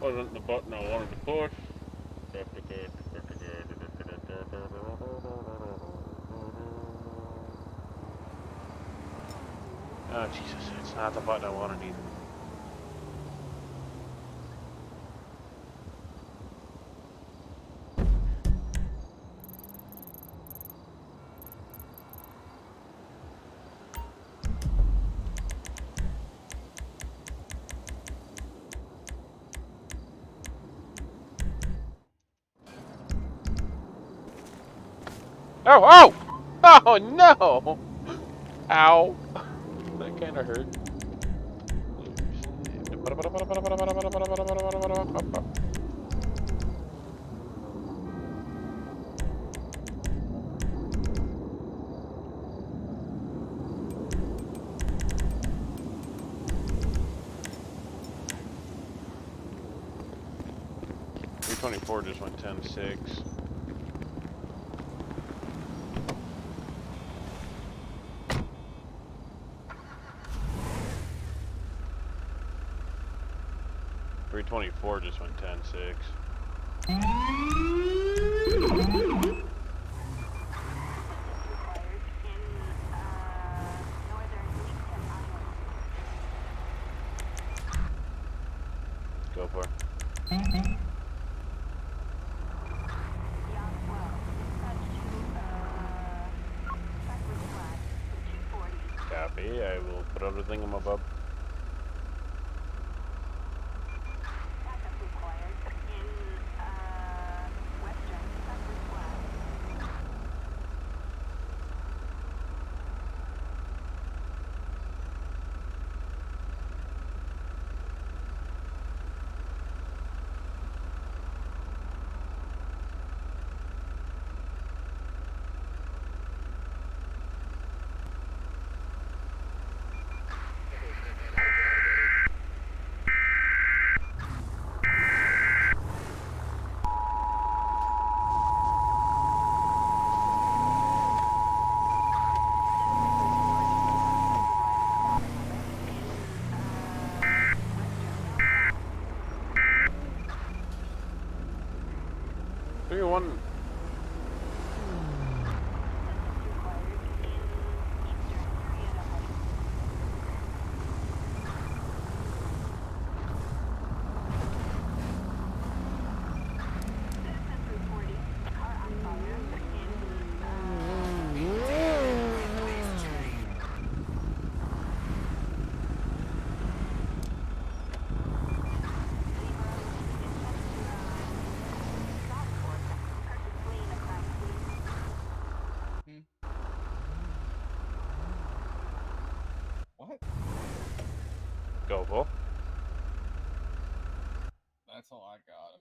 Wasn't the button I wanted to push. Oh, Jesus, it's not the button I wanted either. Oh, oh! Oh, no! Ow. That kind of hurt. .324 just went 10.6. .324 just went 10.6. Go for it. Copy. I will put out a thingamabob. One. What? Go for. That's all I got.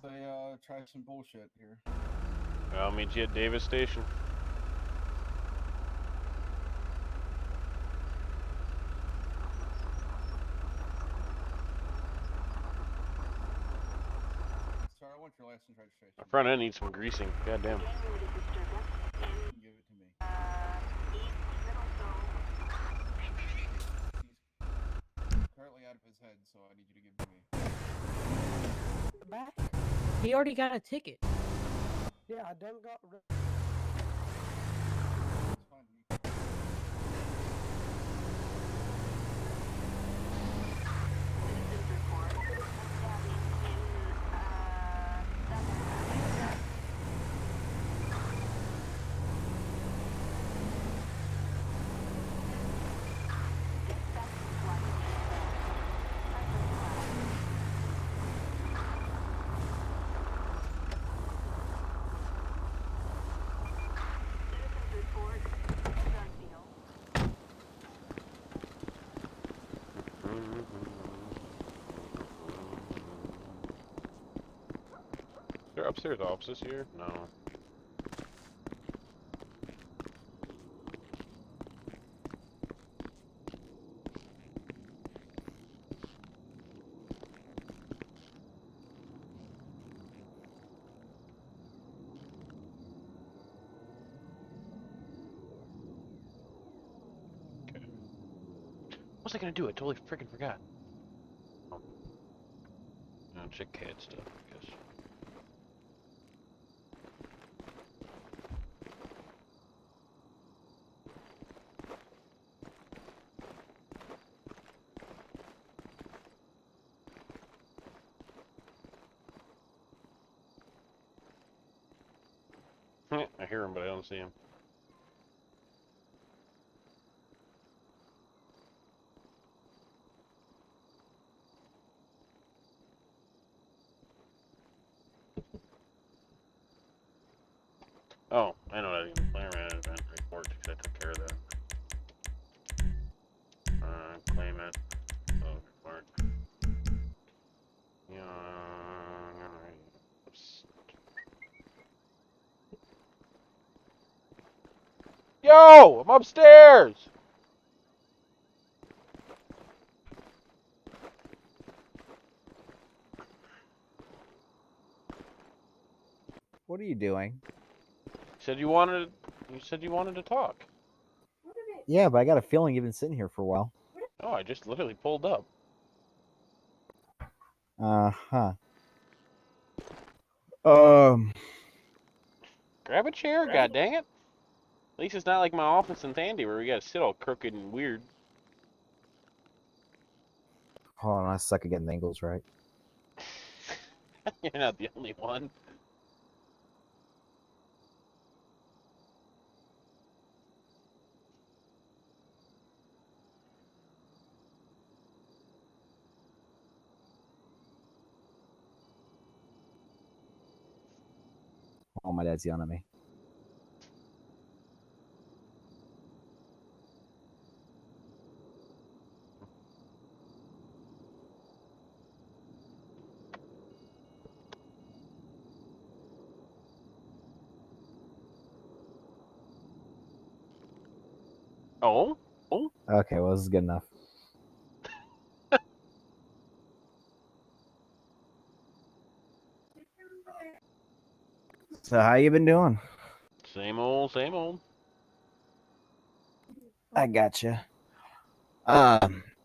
I mean, they try some bullshit here. I'll meet you at Davis Station. Sorry, I want your license registration. My front end needs some greasing. Goddamn. Give it to me. He's currently out of his head, so I need you to give it to me. Back. He already got a ticket. Yeah, I done got. It's fine. Is there upstairs offices here? No. was I gonna do? I totally freaking forgot. Oh. No, check CAD stuff, I guess. I hear him, but I don't see him. Oh, I know that even player man event report because I took care of that. Claim it. Oh, report. Yeah. Yo, I'm upstairs. What are you doing? You said you wanted to talk. Yeah, but I got a feeling you've been sitting here for a while. Oh, I just literally pulled up. Uh-huh. Um, Grab a chair, god dang it. At least it's not like my office in Tandy where we gotta sit all crooked and weird. hold on, I suck at getting the angles right. You're not the only one. Oh, my dad's yelling at me. Oh? Okay, well, this is good enough. So, how you been doing? Same old, same old. I gotcha.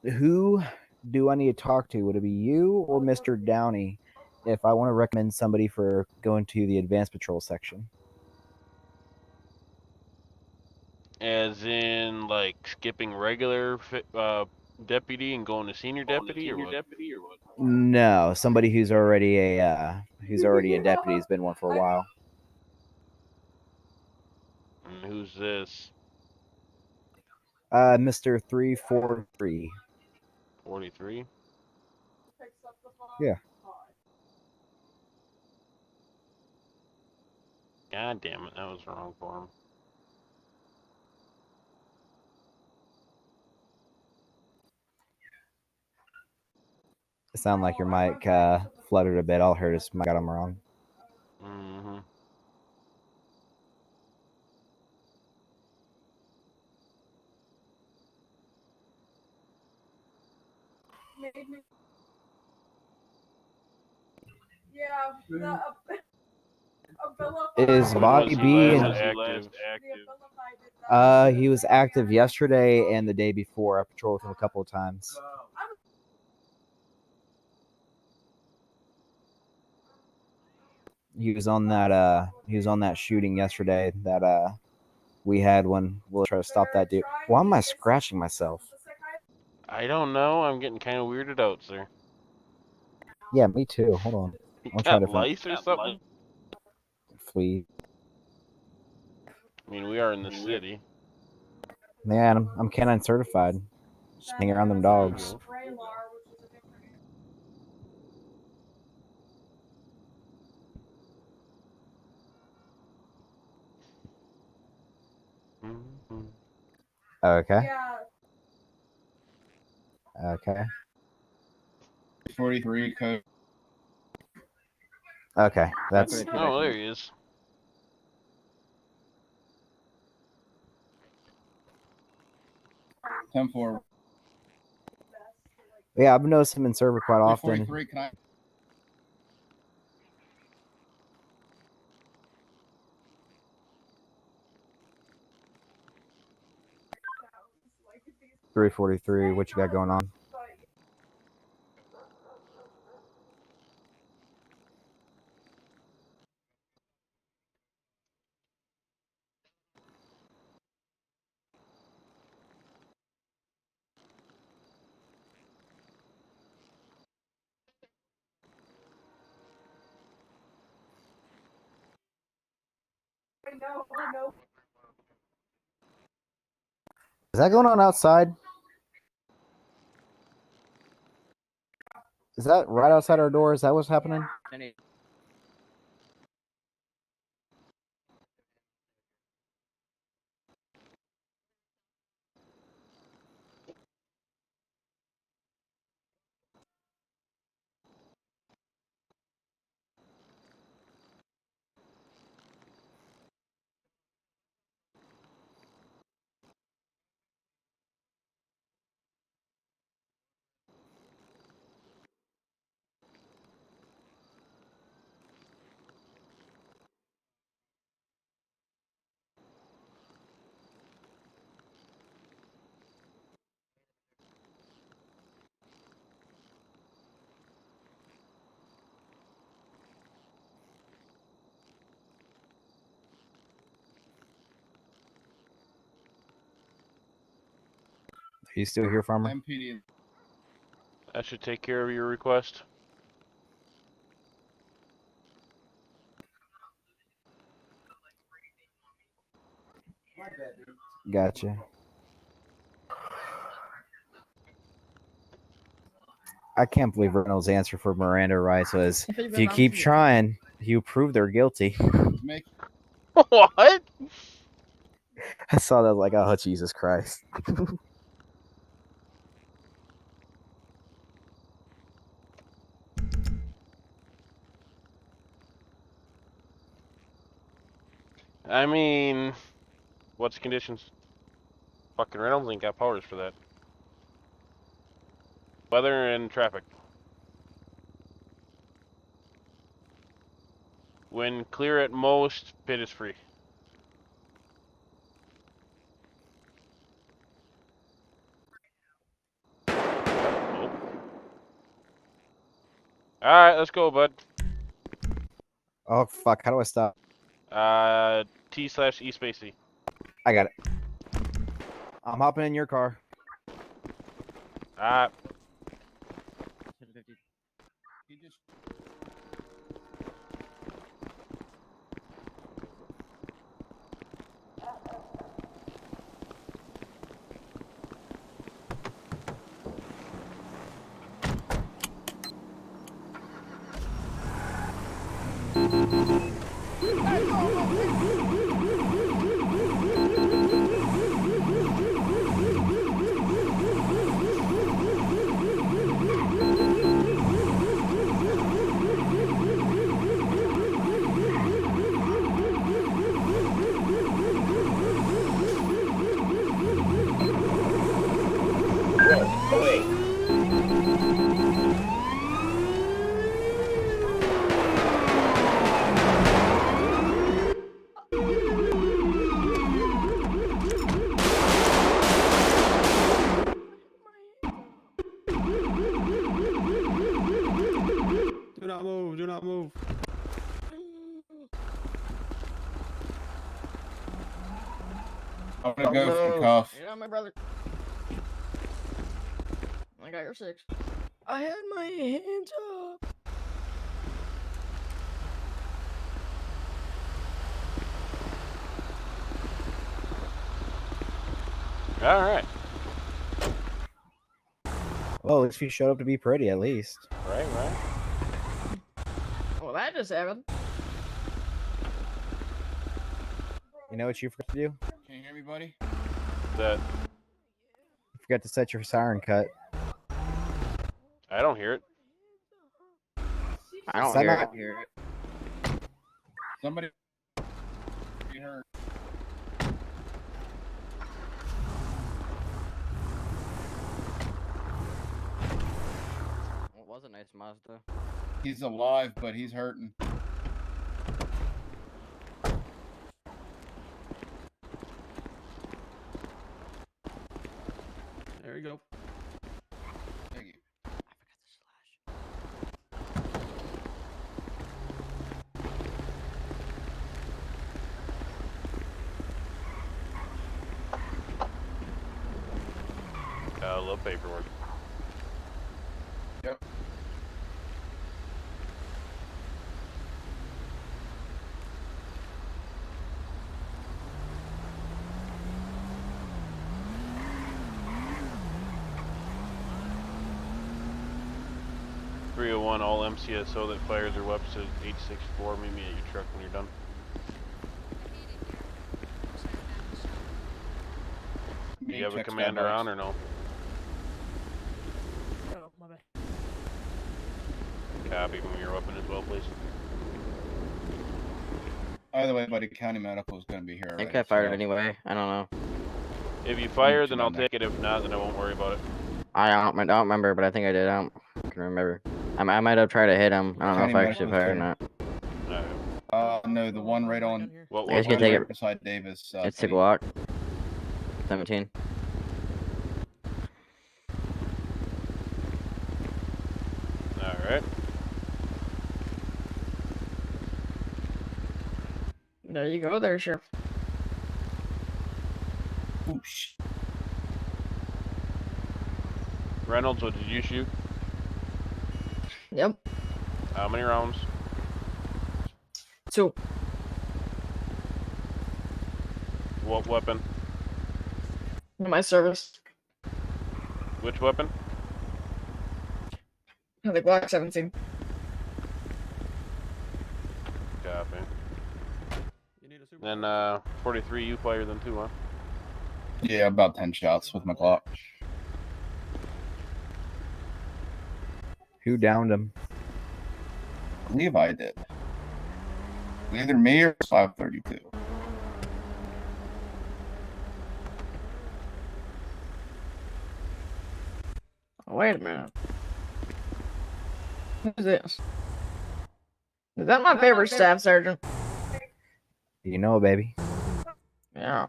Who do I need to talk to? Would it be you or Mr. Downey if I want to recommend somebody for going to the advanced patrol section? As in, like, skipping regular deputy and going to senior deputy, or what? No, somebody who's already a deputy, has been one for a while. And who's this? Mr. 343. 43? Yeah. God damn it, that was wrong for him. It sounded like your mic fluttered a bit. All I heard is I got him wrong. Mm-hmm. Is Bobby B active? he was active yesterday and the day before. I patrolled with him a couple of times. He was on that shooting yesterday that we had when we'll try to stop that dude. Why am I scratching myself? I don't know. I'm getting kind of weirded out, sir. Yeah, me too. Hold on. You I'll try got to lice or something? flee. I mean, we are in the city. Man, I'm canine certified. Just hang around them dogs. Mm-hmm. Okay. Okay. 43 code. Okay. That's Oh, there he is. Ten four. yeah. I've noticed him in server quite often. 43. Can I? 343. What you got going on? Is that going on outside? Is that right outside our door? Is that what's happening? Are you still here, Farmer? MPD. That should take care of your request. Gotcha. I can't believe Reynolds' answer for Miranda rights was, if you keep trying, you prove they're guilty. Make What? I saw that like, oh, Jesus Christ. I mean, what's the conditions? Fucking Reynolds ain't got powers for that. Weather and traffic. When clear at most, pit is free. Oh. Alright, let's go, bud. Oh, fuck. How do I stop? T/E spacey. I got it. I'm hopping in your car. he just Do not move. Do not move. I'm gonna go for cuff. You're not my brother. I got your 6. I had my hands up. Alright. Well, at least you showed up to be pretty, at least. Right. Well, that just happened. You know what you forgot to do? Can you hear me, buddy? That You forgot to set your siren cut. I don't hear it. I don't Is that hear not- it. Somebody be hurt. Well, it was a nice Mazda. He's alive, but he's hurting. you go. Thank you. I love paperwork. Yep. .301 all MCSO that fires their weapons at 864. Meet me at your truck when you're done. Do you have a Check commander skybox. on or no? Oh, my bad. Copy from your weapon as well, please. Either way, buddy, county medical is going to be here. I think already, I fired so- it anyway. I don't know. If you fire, Put then you I'll down there. take it. If not, then I won't worry about it. I don't remember, but I think I did. I can remember. I might have tried to hit him. I don't know if I actually County fired or medical's not. No, the one right on. Down here. What I guess you weapon? can take right it. beside Davis. It's Penny. Glock. 17. Alright. There you go, there, Sheriff. Ooh, sh- Reynolds, what did you shoot? Yep. How many rounds? 2. What weapon? In my service. Which weapon? The Glock 17. Copy. You need a super. Then 43, you fire them too, huh? Yeah, about 10 shots with my Glock. Who downed him? I believe I did. Either me or 532. Oh, wait a minute. Who's this? Is that my favorite staff sergeant? You know, baby. Yeah.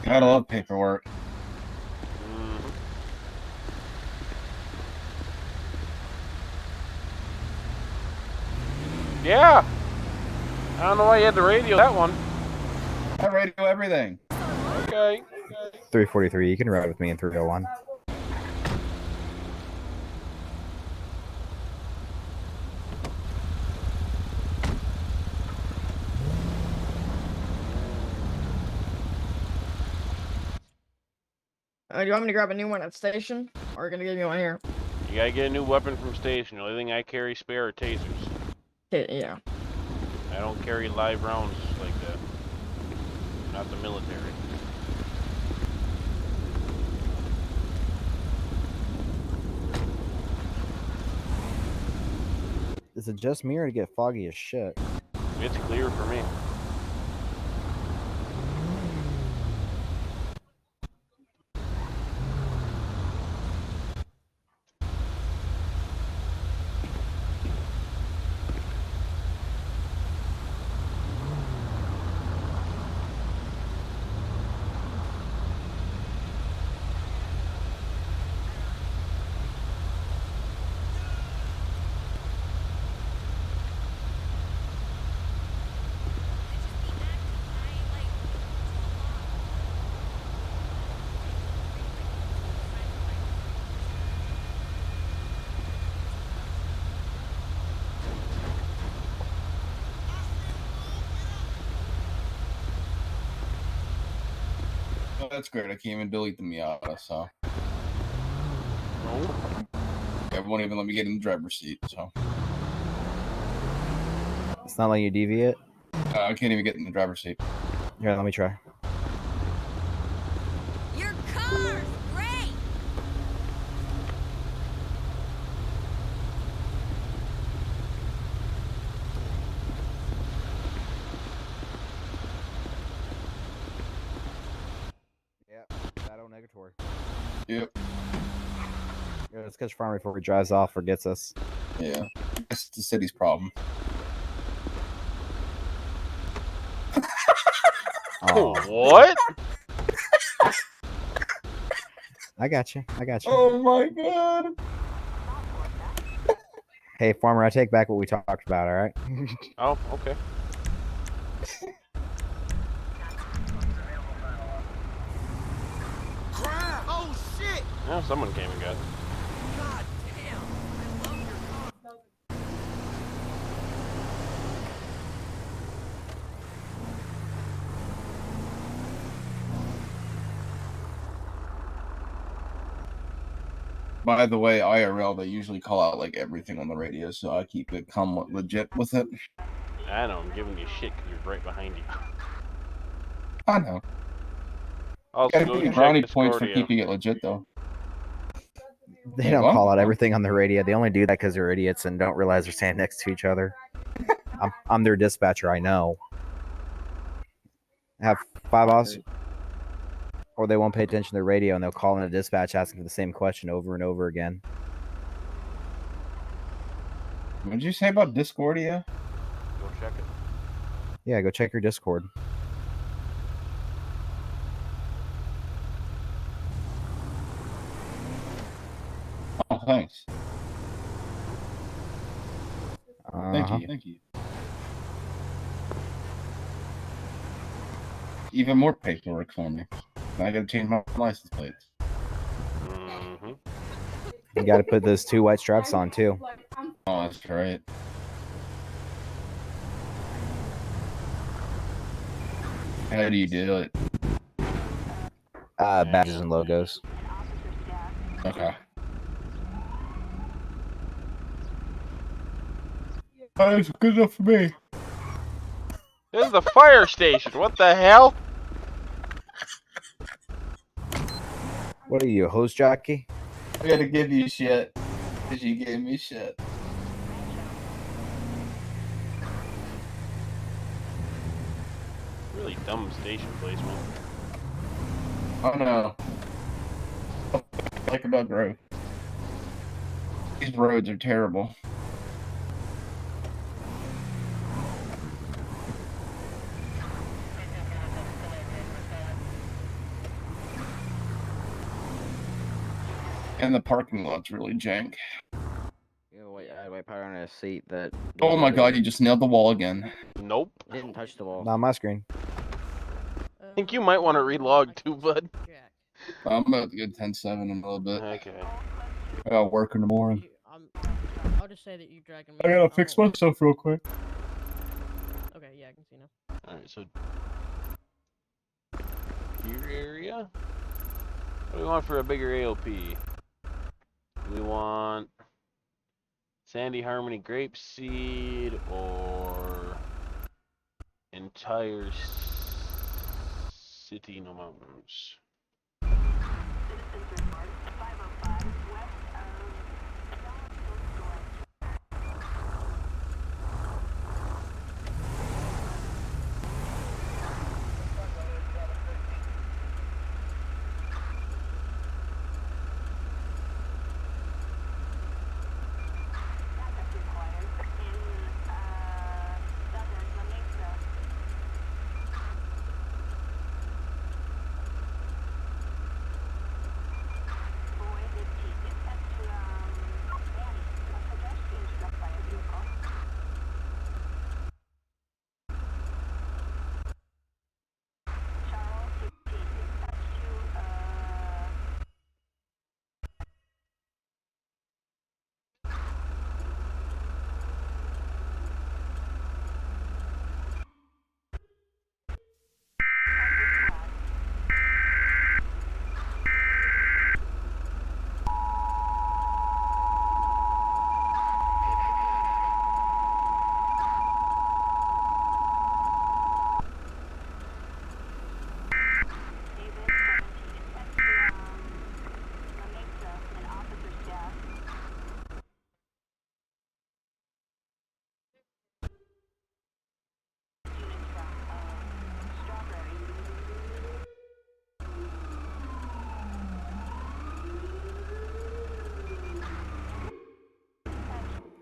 Gotta love paperwork. Mhm. Yeah! I don't know why you had to radio that one. I radio everything. Okay. 343. You can ride with me in 301. Do you want me to grab a new one at station? Or are you gonna give me one here? You gotta get a new weapon from station. The only thing I carry spare are tasers. Yeah. I don't carry live rounds like that. Not the military. Is it just me or to get foggy as shit? It's clear for me. Oh, that's great. I can't even delete the Miata, so. It won't even let me get in the driver's seat, so. It's not letting you deviate. I can't even get in the driver's seat. Here, let me try. Your car's great! Yep. Shadow negatory. Yep. Yeah, let's catch Farmer before he drives off or gets us. Yeah, it's the city's problem. Oh, What? I got you. Oh my god! Hey, farmer, I take back what we talked about. All right. Oh, okay. Oh shit! Yeah, someone came and got it. God damn! I love your car. By the way, IRL, they usually call out like everything on the radio, so I keep it somewhat legit with it. I know, I'm giving you shit because you're right behind you. I know. Also, Gotta go give you check brownie points for Discordia. keeping it legit, though. They Wait, don't what? call out everything on the radio. They only do that because they're idiots and don't realize they're standing next to each other. I'm their dispatcher. I know. I have 5 officers, or they won't pay attention to the radio and they'll call in a dispatch asking for the same question over and over again. What did you say about Discordia? Go check it. Yeah, go check your Discord. Oh, thanks. Thank Uh-huh. you. Thank you. Even more paperwork for me. Now I gotta change my license plates. Mm-hmm. You got to put those 2 white straps on too. Oh, that's right. How do you do it? Badges and logos. Okay. That's good enough for me. This is the fire station. What the hell? What are you, a hose jockey? I gotta give you shit. Because you gave me shit. Really dumb station placement. Oh no. Like about growth. These roads are terrible. And the parking lot's really jank. You know, I had white powder on a seat that. Oh my god, you just nailed the wall again. Nope. Didn't touch the wall. Not on my screen. I think you might want to relog too, bud. Jack. I'm about to get 10-7 in a little bit. Okay. I gotta work in the morning. I'll just say that you're dragging me. I gotta fix myself real quick. Okay, yeah, I can see now. Alright, so... Your area? What do we want for a bigger AOP? We want... Sandy Harmony Grapeseed or... Entire city, no mountains.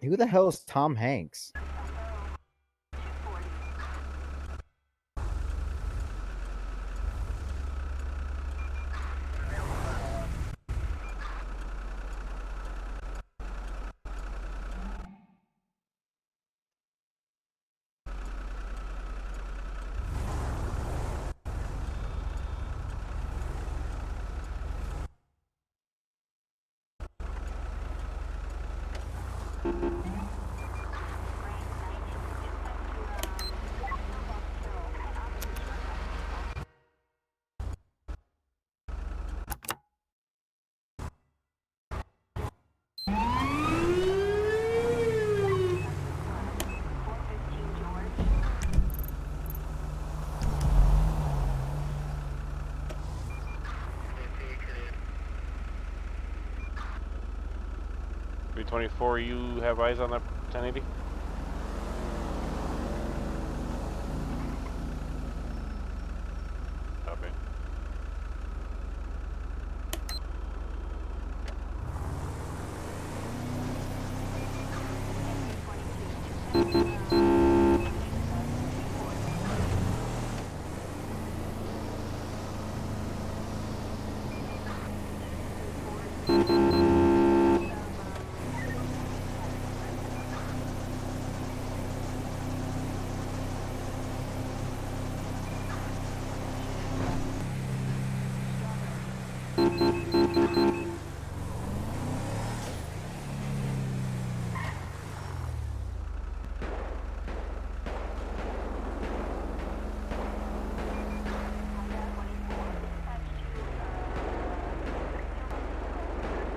Who the hell is Tom Hanks? .324, you have eyes on that 1080? Copy.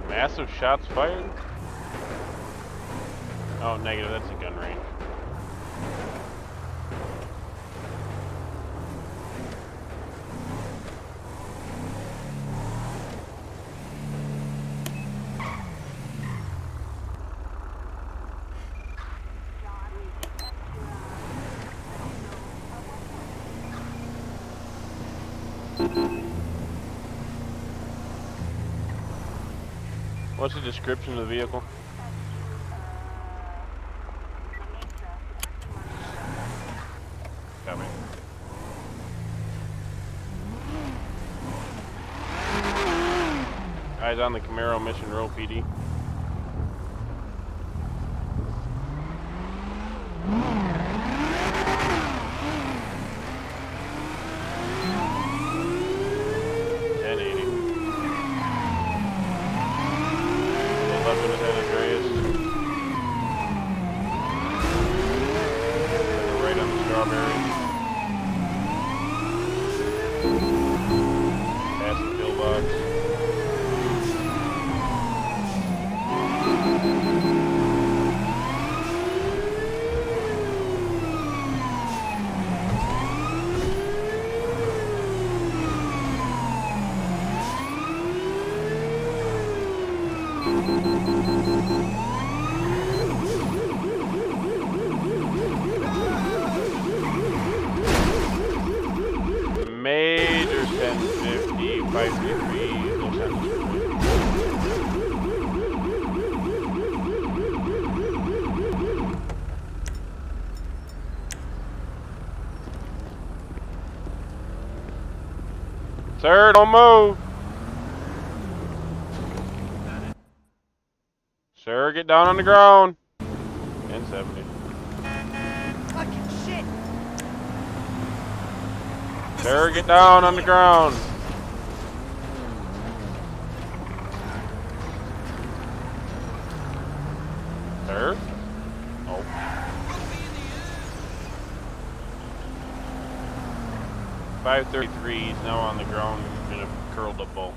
Massive shots fired? Oh, negative, that's a gun range. What's the description of the vehicle? Copy. Eyes on the Camaro, Mission Row PD. Major 1050, 533, Los Angeles. Sir, don't move. Sir, get down on the ground. 1070. Fucking shit! Sir, get down on the ground. Sir? Oh. .533, he's now on the ground in a curled up ball.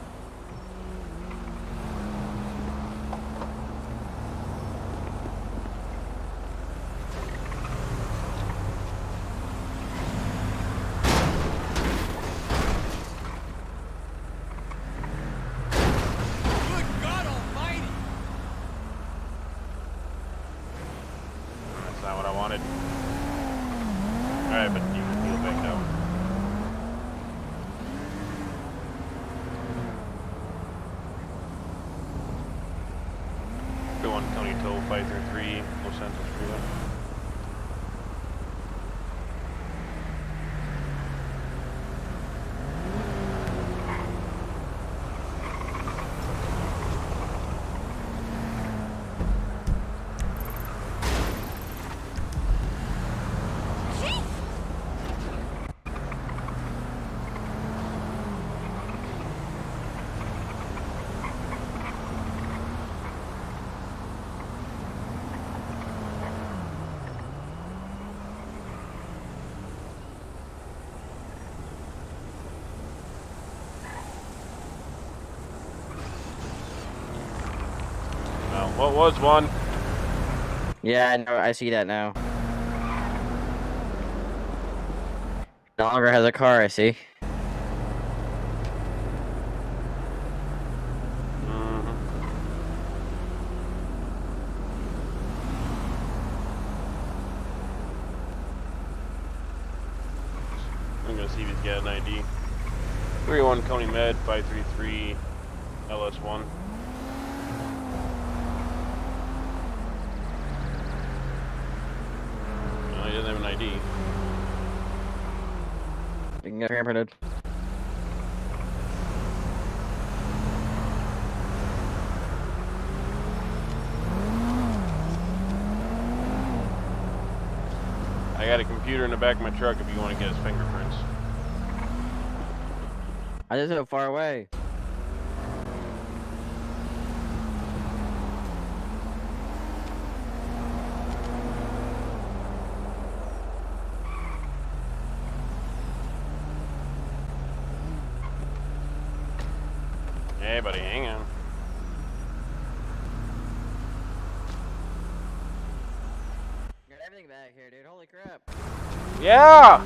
Good God Almighty! That's not what I wanted. Alright, but you can heal back down. 1 County Tow 533 Los Santos Freeway. What was 1? Yeah, I know. I see that now. No longer has a car. I see. I'm gonna see if he's got an ID. 301 County Med 533 LS1. No, he doesn't have an ID. You can get fingerprinted. I got a computer in the back of my truck if you want to get his fingerprints. I just so far away. Hey, buddy, hang on. Got everything back here, dude. Holy crap. Yeah!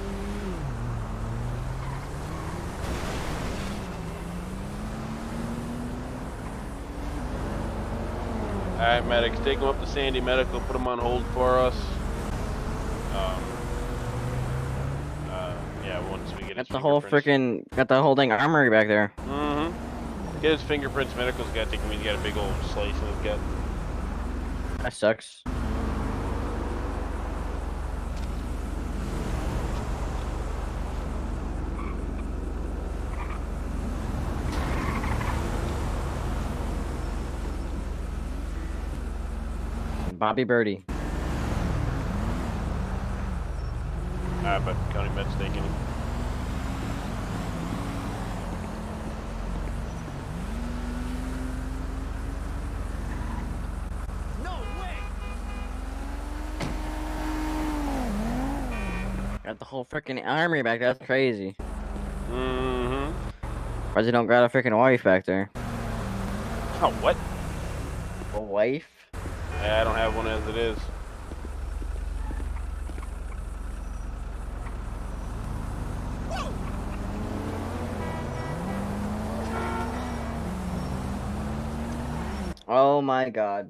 Alright, medics, take him up to Sandy Medical, put him on hold for us. Yeah, once we get Got his the whole fingerprints. got the whole dang armory back there. Get his fingerprints, medical's gotta take him, he's got a big old slice in his gut. That sucks. Bobby Birdie. But County Med's taking him. No way! Got the whole freaking armory back there. That's crazy. Mm-hmm. Why they don't got a freaking wife back there? Oh, what? A wife? Yeah, I don't have one as it is. Oh my god.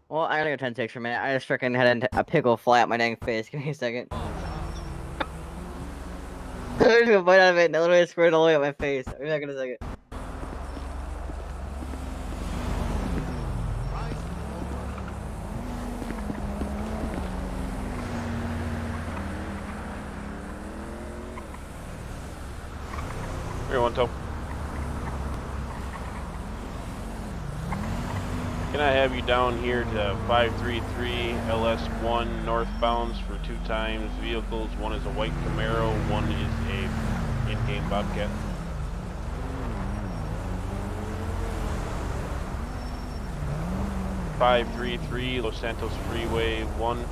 Well, I gotta go 10-6 for a minute. I just freaking had a pickle fly at my dang face. Give me a second. I took a bite out of it and it literally squirted all the way up my face. Give me a second. Here, one toe. Can I have you down here to 533 LS1 northbounds for 2 times vehicles? One is a white Camaro, one is a in-game Bobcat. .533 Los Santos Freeway 1.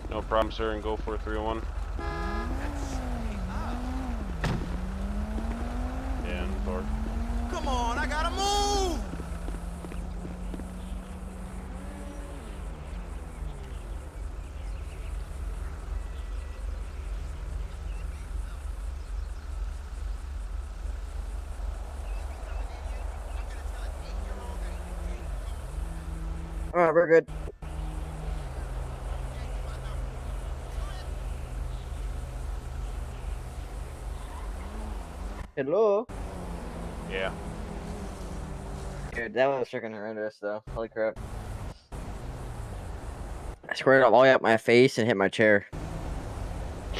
No problem, sir, and go for 301. Yeah, and forward. Come on, I gotta move! Alright, we're good. Hello? Yeah. Dude, that was freaking horrendous, though. Holy crap. I squared it all the way up my face and hit my chair.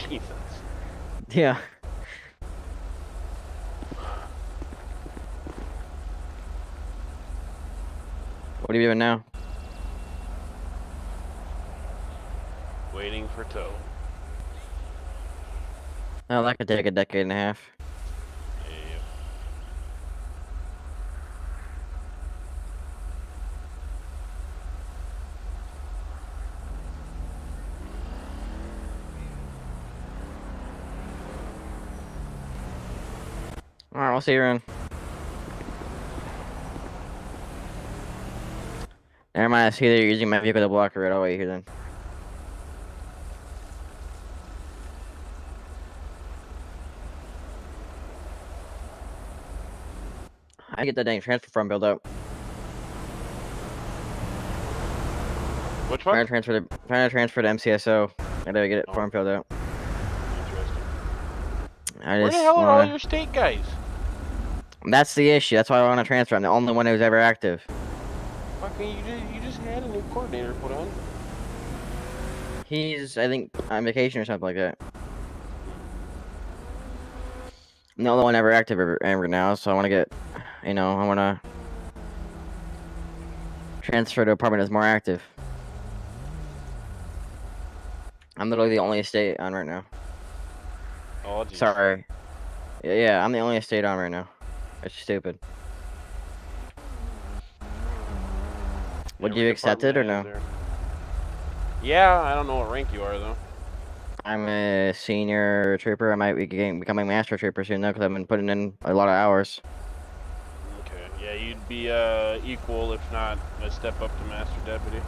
Jesus. Yeah. What are you doing now? Waiting for tow. Oh, that could take a decade and a half. Yep. Alright, we'll see you around. Never mind, I see that you're using my vehicle to block the road. I'll wait here then. I get that dang transfer form built up. Which Trying one? to transfer to MCSO. I gotta get it Oh. form filled out. Interesting. I Where just the hell are all wanna... your state guys? That's the issue. That's why I want to transfer. I'm the only one who's ever active. Fucking, you just had a new coordinator put on. He's, I think, on vacation or something like that. I'm the only one ever active ever now, so I want to get, I want to transfer to a department that's more active. I'm literally the only estate on right now. Oh, geez. Sorry. Yeah, I'm the only estate on right now. It's stupid. Would Every you accept it or no? department has their- Yeah, I don't know what rank you are though. I'm a senior trooper. I might be becoming master trooper soon though, because I've been putting in a lot of hours. Okay. Yeah, you'd be equal, if not a step up to master deputy.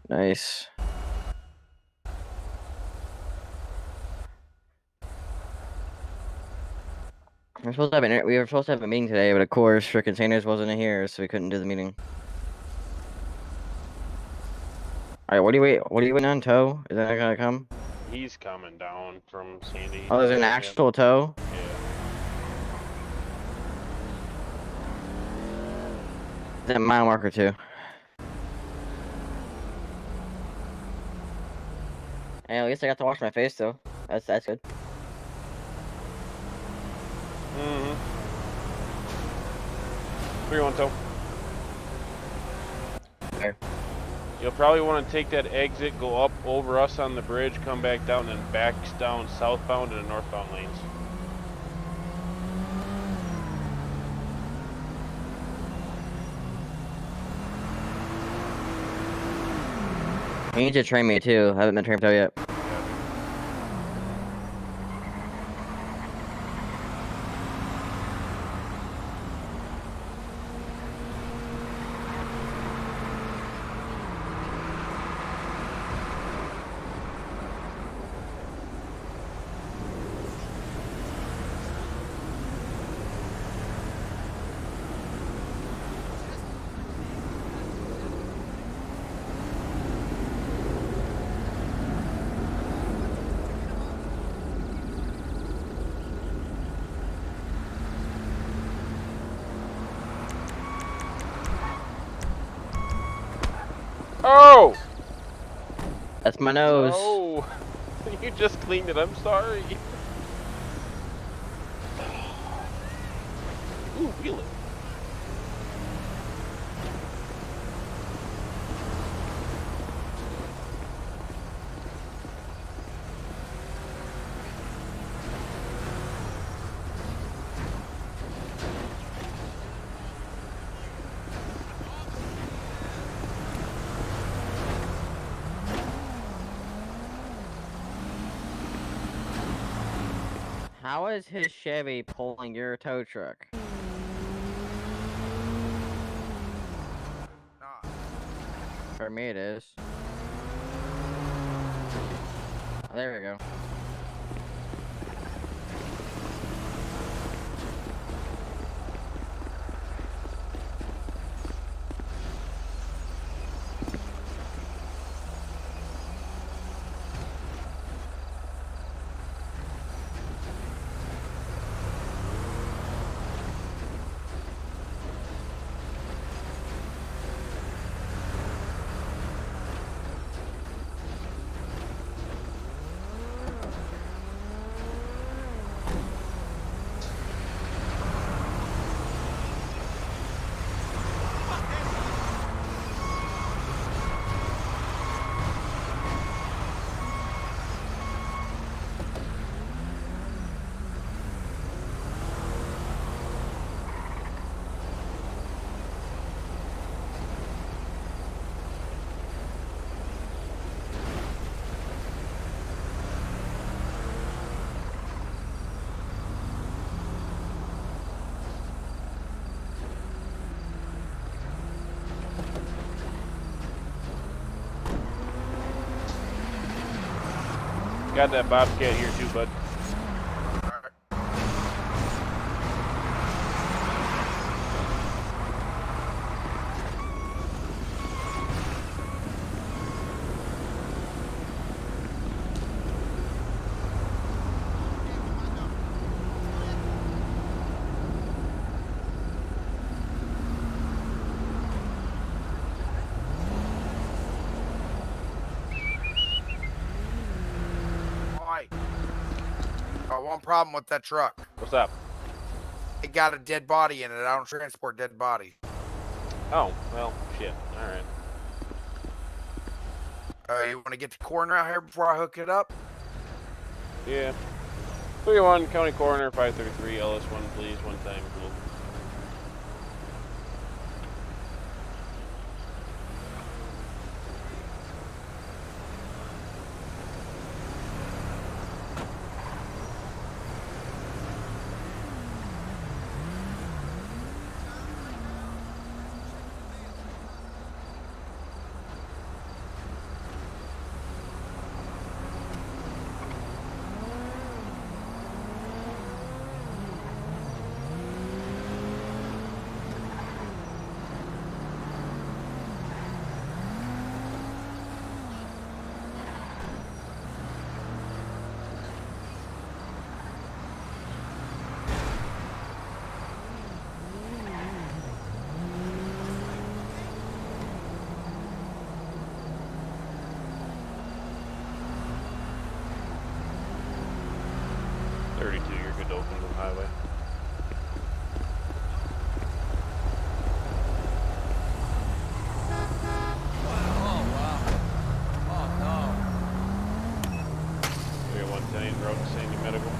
Nice. We were supposed to have a meeting today, but of course, frickin' Sanders wasn't here, so we couldn't do the meeting. Alright, what are you waiting on, tow? Is that gonna come? He's coming down from Sandy. Oh, there's an Yep. actual tow? Yeah. Is that mile marker too? Hey, at least I got to wash my face though. That's good. Mm-hmm. Where you want tow? There. You'll probably want to take that exit, go up over us on the bridge, come back down, and then back down southbound and northbound lanes. You need to train me too. I haven't been trained tow yet. Oh! That's my nose. Oh! You just cleaned it, I'm sorry. Ooh, wheel it. How is his Chevy pulling your tow truck? For me it is. Oh, there we go. Got that Bobcat here too, bud. Alright. Got one problem with that truck. What's up? It got a dead body in it. I don't transport dead body. Oh, well, shit. Alright. You want to get the coroner out here before I hook it up? Yeah. 301 County Coroner 533 LS1, please. One time. Cool. You're good to open the highway. Area 110, road to Sandy Medical.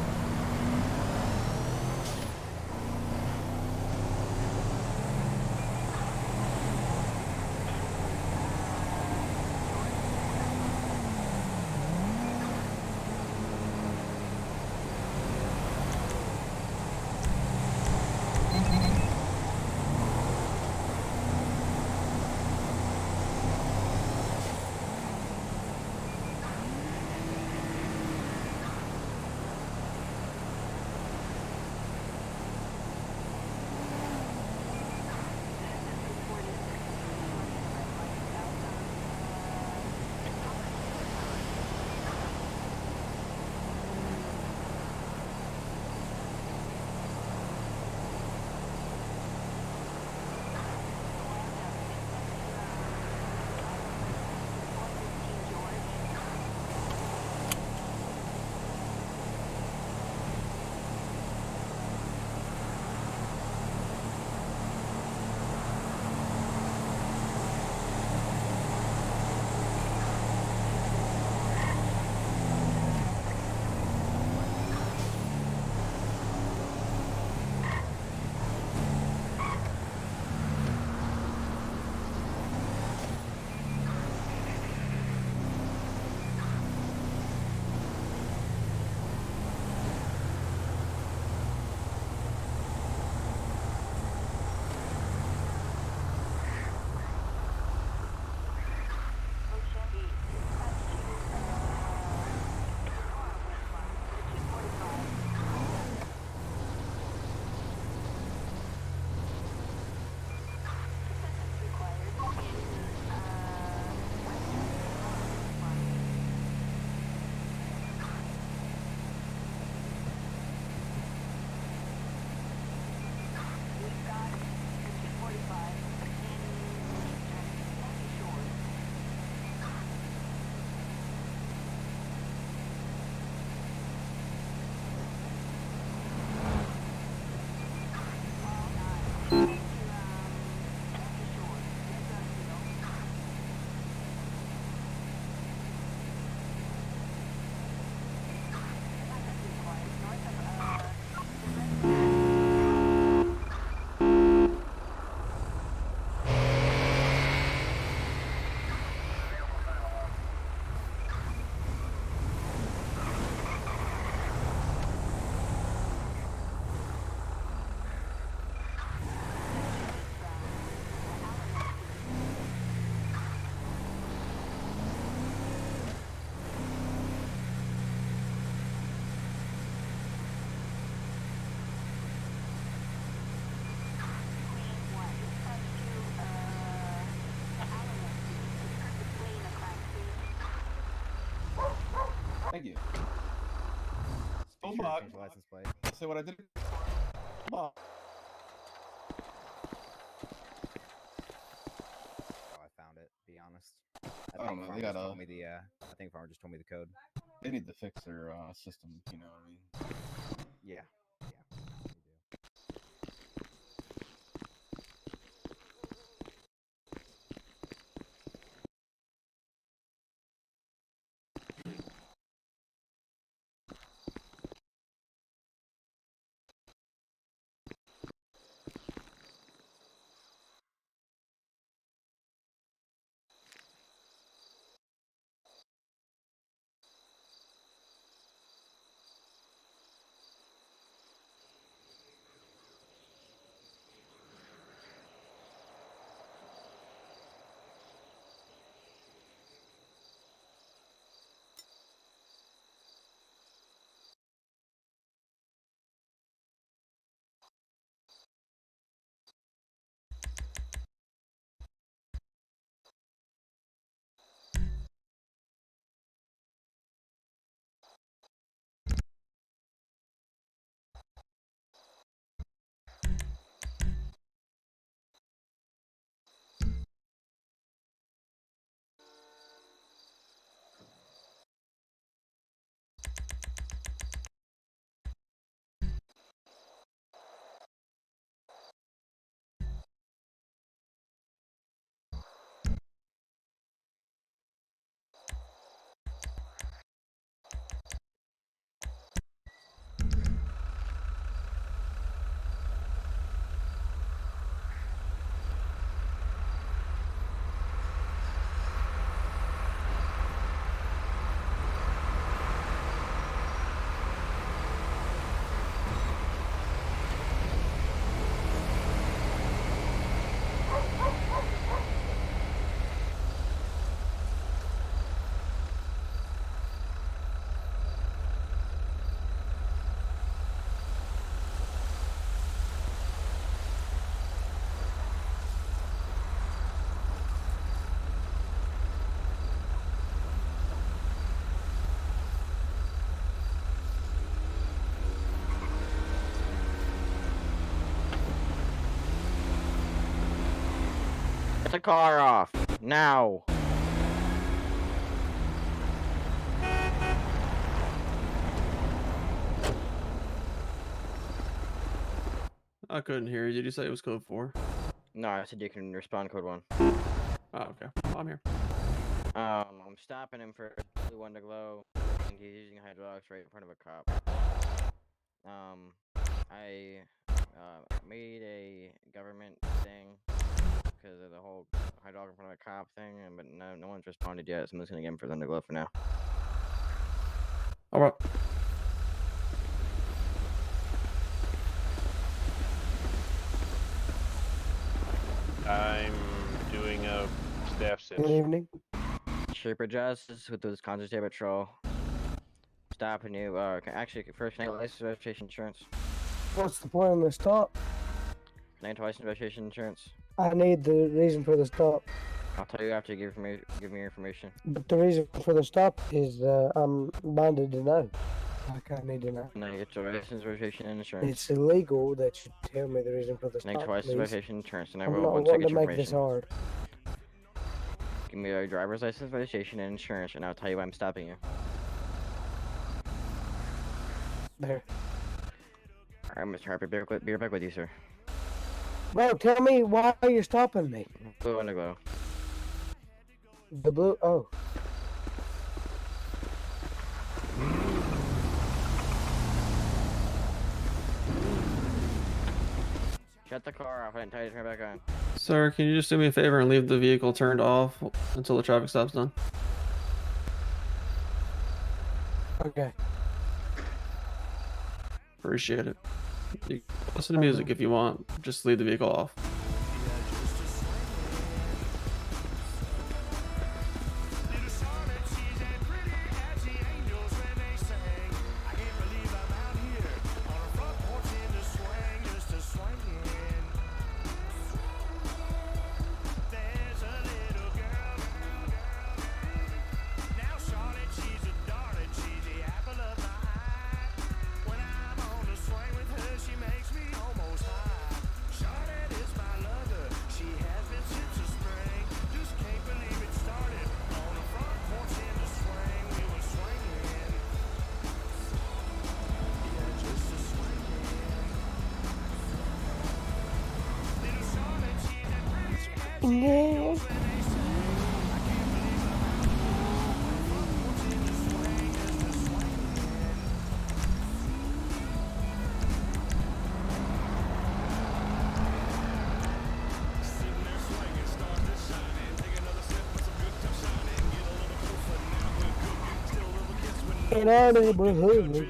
Thank you. Be Oh sure to my- change the license plate. Say what I did. Oh. Oh, I found it. Be honest. I don't know, Farmer they just got told me the. I think Farmer just told me the code. They need to fix their system. You know what I mean? Yeah. Yeah. They do. Get the car off now. I couldn't hear you. Did you say it was code 4? No, I said you can respond code 1. Oh, okay. I'm here. I'm stopping him for blue underglow, and he's using hydraulics right in front of a cop. I made a government thing because of the whole hydraulic in front of a cop thing, but no one's responded yet, so I'm just gonna get him for the underglow for now. All right. I'm doing a staff Good cinch. evening. Trooper Justice with the Wisconsin State Patrol. Stopping you. Actually, first name, license, registration, insurance. What's the point of the stop? Name, license, registration, insurance. I need the reason for the stop. I'll tell you after you give me your information. But the reason for the stop is I'm bounded to know. Like I need to know. No, you get your license, registration, and insurance. It's illegal that you tell me the reason for the Name, stop, license, please. registration, insurance, and I I'm will not once I wanting get to your make this information. hard. Give me your driver's license, registration, and insurance, and I'll tell you why I'm stopping you. There. Alright, Mr. Harper, be right back with you, sir. Bro, tell me why you're stopping me. Blue underglow. The blue. Oh. Shut the car off. I didn't tell you to turn it back on. Sir, can you just do me a favor and leave the vehicle turned off until the traffic stop's done? Okay. Appreciate it. You can listen to music if you want. Just leave the vehicle off. Yeah. In our neighborhood.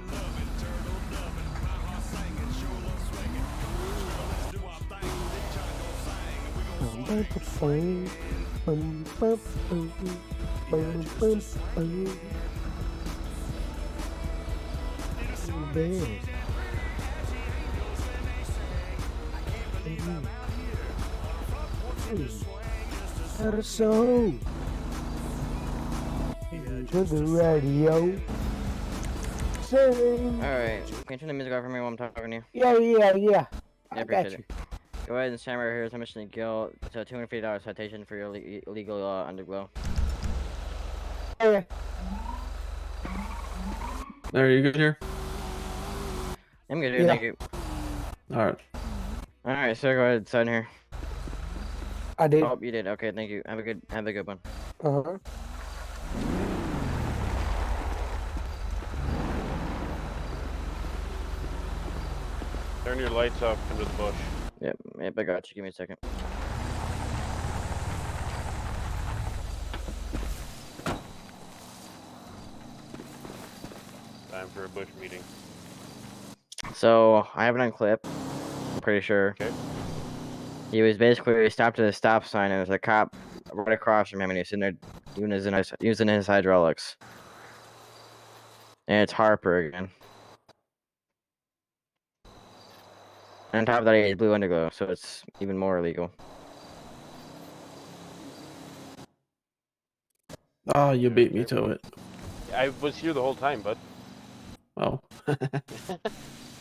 Got a song to the radio. Sing. Alright, can you turn the music off for me while I'm talking to you? Yeah. Yeah, I appreciate got you. it. Go ahead and stand right here. Submission of guilt. It's a $250 citation for your illegal underglow. Yeah. Are you good here? I'm good, dude. Yeah. Thank you. Alright. Alright, sir, go ahead, sign here. I did. Oh, you did. Okay, thank you. Have a good one. Uh-huh. Turn your lights off into the bush. Yep, I got you. Give me a second. Time for a bush meeting. So, I have it on clip. I'm pretty sure. Okay. He was basically stopped at a stop sign, and there's a cop right across from him, and he's sitting there using his hydraulics. And it's Harper again. And on top of that, he has blue underglow, so it's even more illegal. Oh, you beat me to it. I was here the whole time, bud. Oh.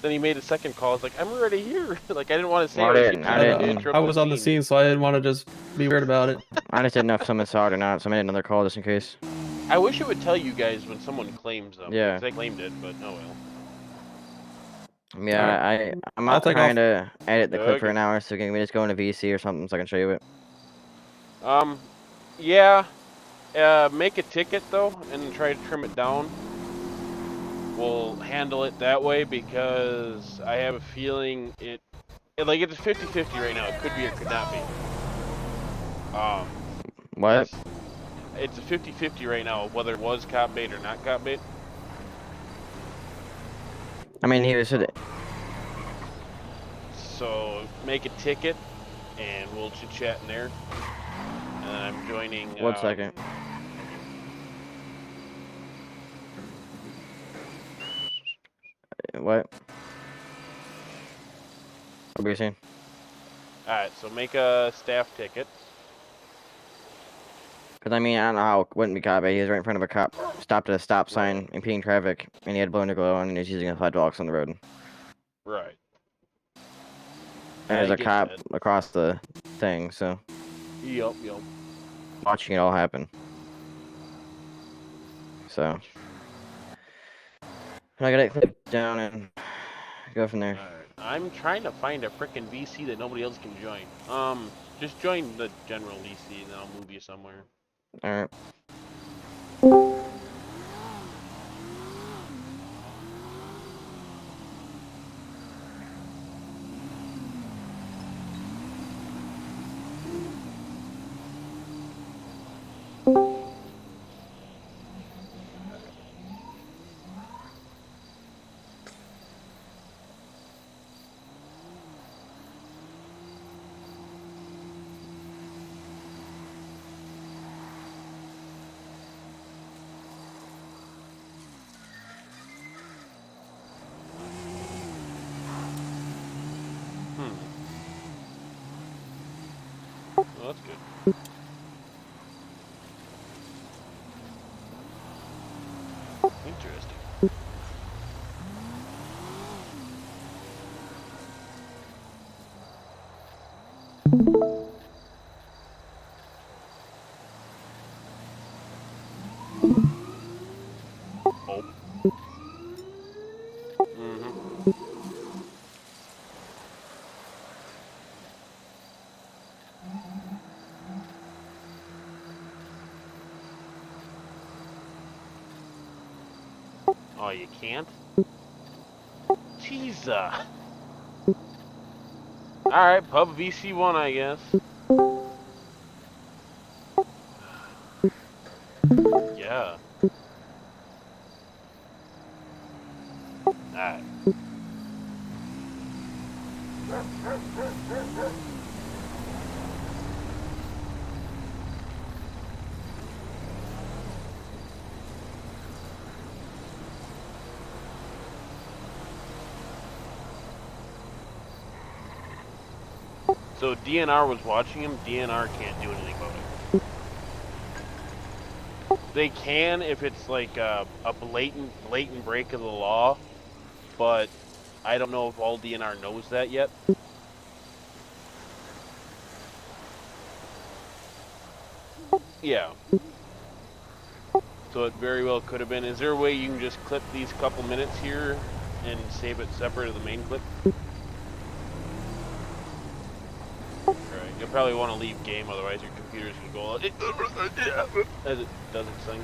Then he made a second call. I was like, I'm already here. Like, I didn't want to say I was didn't- here I to didn't- interrupt I was on the scene, so I didn't want to just be weird about it. I just didn't know if someone saw it or not, so I made another call just in case. I wish it would tell you guys when someone claims them. Yeah. 'Cause I claimed it, but oh well. Yeah, I'm I'll not take trying to edit the clip for Okay. an hour, so can we just go into VC or something so I can show you it? Yeah. Make a ticket though, and try to trim it down. We'll handle it that way because I have a feeling it's 50-50 right now. It could be or could not be. What? It's a 50-50 right now, whether it was cop bait or not cop bait. I mean, he was. So make a ticket, and we'll chit chat in there. And then I'm joining. 1 second. What? What were you saying? All right, so make a staff ticket. Because I mean, I don't know how it wouldn't be cop. He was right in front of a cop, stopped at a stop sign, impeding traffic, and he had blue underglow on, and he was using his hydraulics on the road. Right. And there's I a get cop that. across the thing, so Yep. watching it all happen. So I gotta click down and go from there. Alright. I'm trying to find a frickin' VC that nobody else can join. Just join the general VC and then I'll move you somewhere. All right. Well, that's good. Interesting. Oh. Mm-hmm. Oh, you can't? Jesus. Alright, Pub VC1, I guess. Yeah. Alright. So DNR was watching him. DNR can't do anything about it. They can if it's like a blatant break of the law, but I don't know if all DNR knows that yet. Yeah. So it very well could have been. Is there a way you can just clip these couple minutes here and save it separate of the main clip? Right. You'll probably want to leave game, otherwise your computer's gonna go as it does its thing.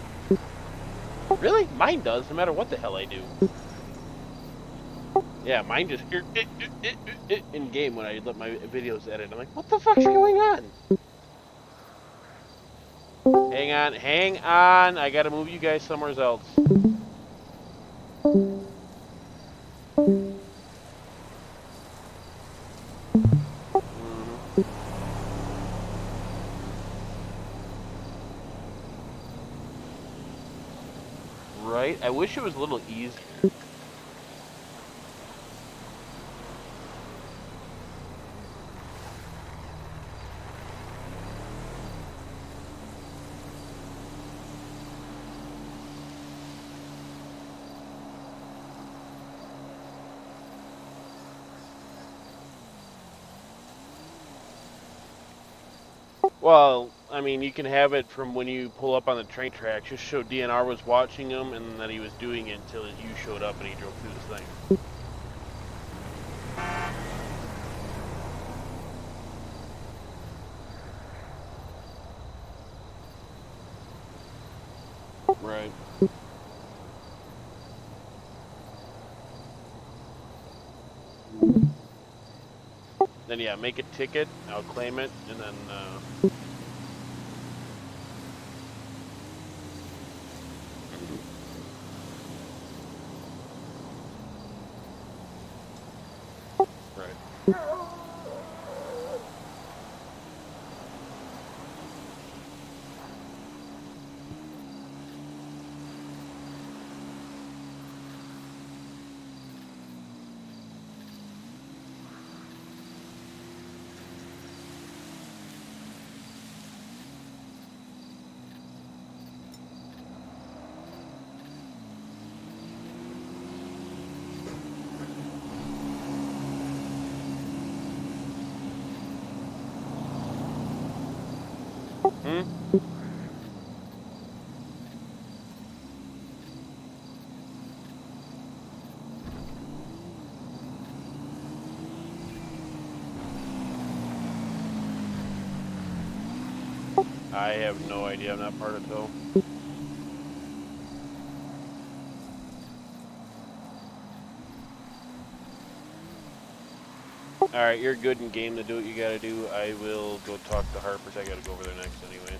Really? Mine does, no matter what the hell I do. Yeah, mine just in game when I let my videos edit. I'm like, what the fuck's going on? Hang on. I gotta move you guys somewhere else. Right? I wish it was a little easier. Well, I mean, you can have it from when you pull up on the train tracks. Just show DNR was watching him and that he was doing it until you showed up and he drove through this thing. Right. Then yeah, make a ticket. I'll claim it, and then. Right. Hmm? I have no idea. I'm not part of Tow. Alright, you're good in game to do what you gotta do. I will go talk to Harpers. I gotta go over there next anyways.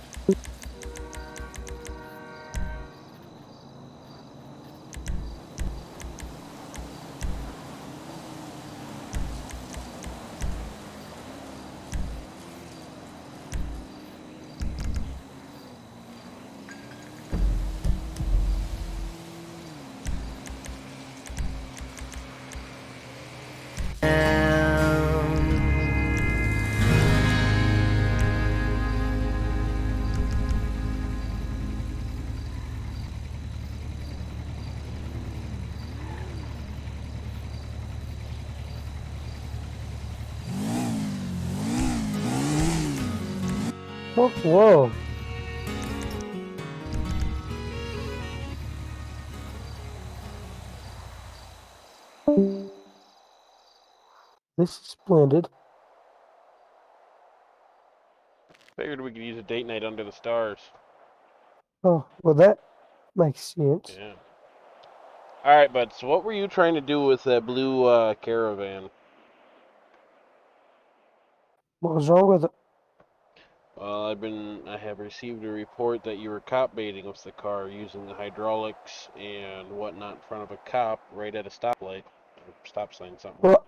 Oh, whoa. This is splendid. Figured we could use a date night under the stars. Oh, well, that makes sense. Yeah. All right, bud. So what were you trying to do with that blue Caravan? What was wrong with it? Well, I have received a report that you were cop baiting with the car using the hydraulics and whatnot in front of a cop right at a stoplight, or stop sign, something. Well,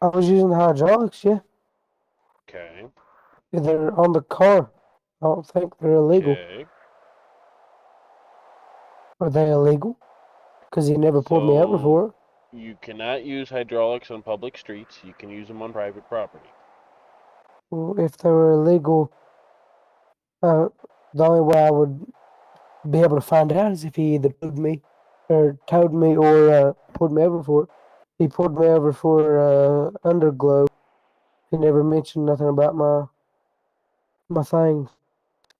I was using the hydraulics, yeah. Okay. They're on the car. I don't think they're illegal. Okay. Are they illegal? Because he never pulled me over for it. You cannot use hydraulics on public streets. You can use them on private property. Well, if they were illegal, the only way I would be able to find out is if he either towed me or pulled me over for it. He pulled me over for underglow. He never mentioned nothing about my thing.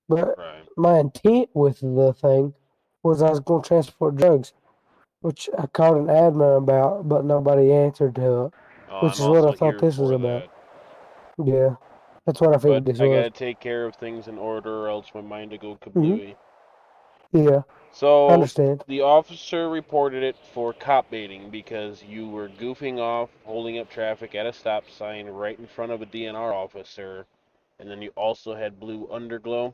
But Right. my intent with the thing was I was going to transport drugs, which I called an admin about, but nobody answered to it, which I'm is what I also thought here this was for about. that. Yeah, that's what I figured But this I was. gotta take care of things in order, or else my mind will go kablooey. Yeah, I So understand. the officer reported it for cop baiting because you were goofing off, holding up traffic at a stop sign right in front of a DNR officer, and then you also had blue underglow.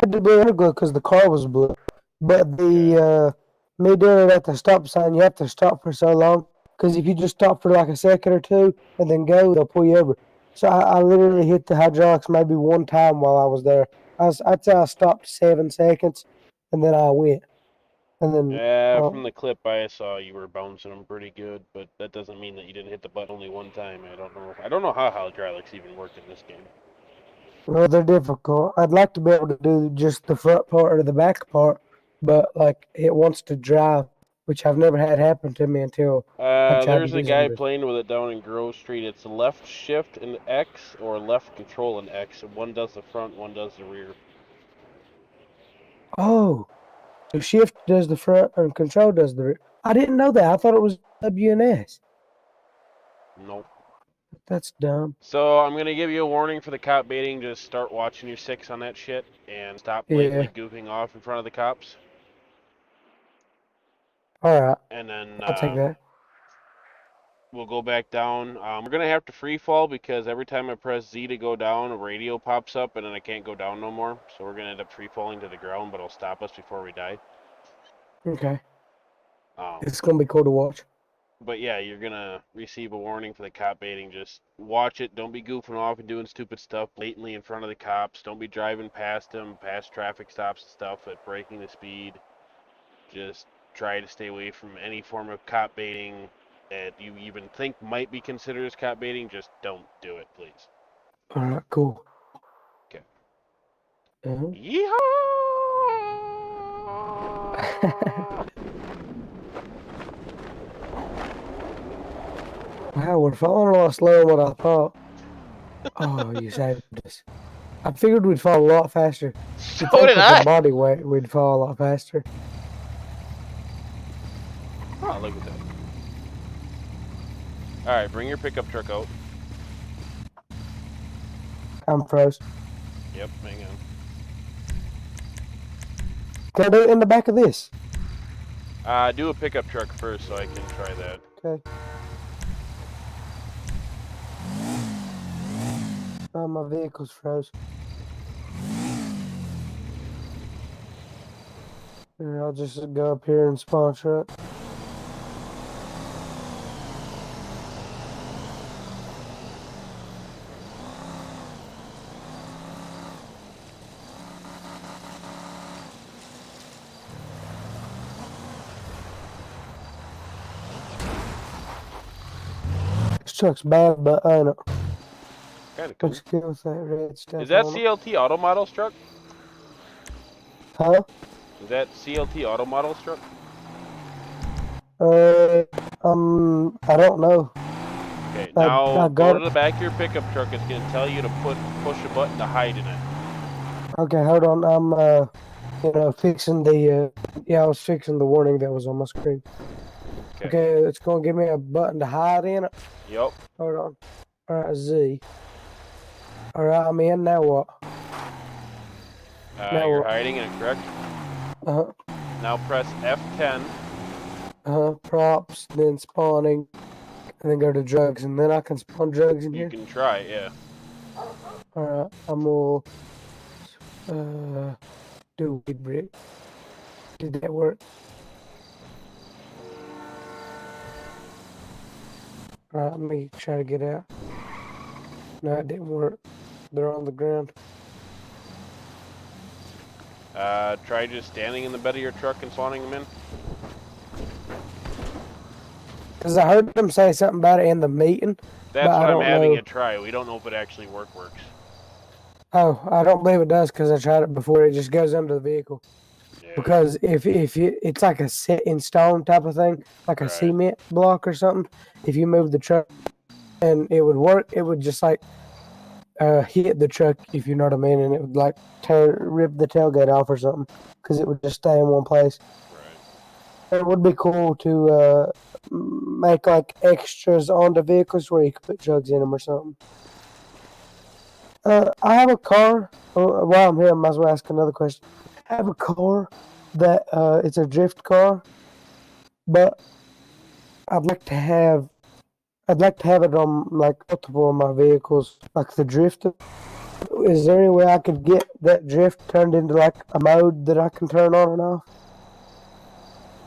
I had to blue underglow because the car was blue, but the me doing it at the stop sign, you have to stop for so long. Because if you just stop for like a second or two and then go, they'll pull you over. So I literally hit the hydraulics maybe one time while I was there. I'd say I stopped 7 seconds, and then I went. And then From the clip I saw, you were bouncing them pretty good, but that doesn't mean that you didn't hit the button only one time. I don't know how hydraulics even work in this game. well, they're difficult. I'd like to be able to do just the front part or the back part, but like it wants to drive, which I've never had happen to me until I tried There's to a do guy something. playing with it down in Grove Street. It's left shift and X or left control and X. One does the front, one does the rear. Oh, so shift does the front and control does the rear. I didn't know that. I thought it was W and S. Nope. That's dumb. So I'm gonna give you a warning for the cop baiting. Just start watching your six on that shit and stop blatantly goofing off in front of the cops. All right. And then I'll take that. we'll go back down. We're gonna have to free fall because every time I press Z to go down, a radio pops up and then I can't go down no more. So we're gonna end up free falling to the ground, but it'll stop us before we die. Okay. Um, It's gonna be cool to watch. But yeah, you're gonna receive a warning for the cop baiting. Just watch it. Don't be goofing off and doing stupid stuff blatantly in front of the cops. Don't be driving past them, past traffic stops and stuff at breaking the speed. Just try to stay away from any form of cop baiting that you even think might be considered as cop baiting. Just don't do it, please. All right, cool. Okay. Uh-huh. Yeehaw! Wow, we're falling a lot slower than what I thought. Oh, you saved us. I figured we'd fall a lot faster. So did With I. the body weight, we'd fall a lot faster. Oh, look at that. All right, bring your pickup truck out. I'm froze. Yep, hang on. Can I do it in the back of this? Do a pickup truck first so I can try that. Okay. My vehicle's froze. Here, I'll just go up here and spawn truck. This truck's bad, but I know. Kind of cool. Looks good with that red stuff. Is that on it. CLT Auto Models truck? Huh? Is that CLT Auto Models truck? I don't know. Okay, I now got go to it. the back of your pickup truck. It's going to tell you to push a button to hide in it. Okay, hold on. I'm fixing the I was fixing the warning that was on my screen. Okay, it's gonna give me a button to hide in it. Yep. Hold on. Alright, Z. Alright, I'm in. Now what? You're hiding in it, correct? Uh-huh. Now press F10 props, then spawning, and then go to drugs, and then I can spawn drugs in You here. can try, yeah. Alright, I'm gonna do weed brick. Did that work? Alright, let me try to get out. No, it didn't work. They're on the ground. Try just standing in the bed of your truck and spawning them in. Cause I heard them say something about it in the meeting. That's But I what I'm don't having know. you try. We don't know if it actually works. Oh, I don't believe it does because I tried it before. It just goes under the vehicle. Yeah. Because if it's like a set in stone type of thing, like a Right. cement block or something, if you move the truck and it would work, it would just like hit the truck, if you know what I mean, and it would like rip the tailgate off or something, because it would just stay in one place. Right. It would be cool to make like extras on the vehicles where you could put drugs in them or something. I have a car. While I'm here, I might as well ask another question. I have a car that it's a drift car, but I'd like to have it on like multiple of my vehicles, like the drifter. Is there any way I could get that drift turned into like a mode that I can turn on and off?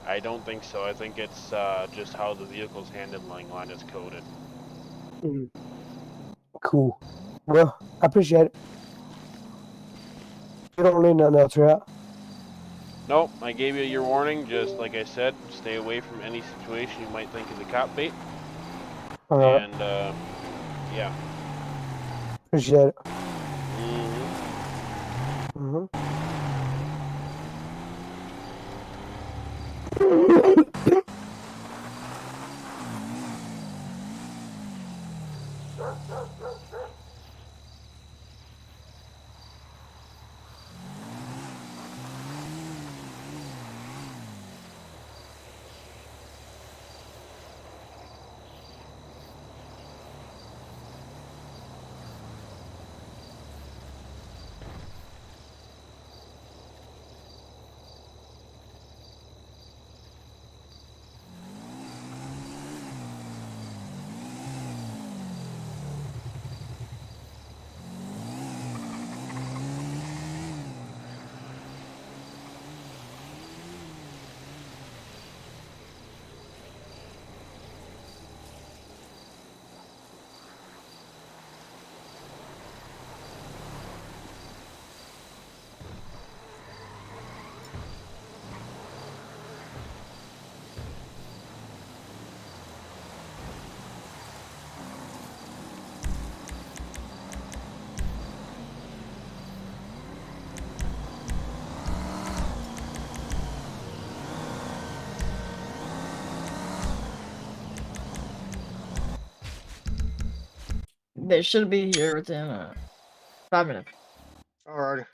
I don't think so. I think it's just how the vehicle's handling line is coded. Cool. Well, I appreciate it. You don't need nothing else, right? Nope, I gave you your warning. Just like I said, stay away from any situation you might think is a cop bait. All right. And yeah. Appreciate it. Mm-hmm. They should be here within 5 minutes. Alrighty.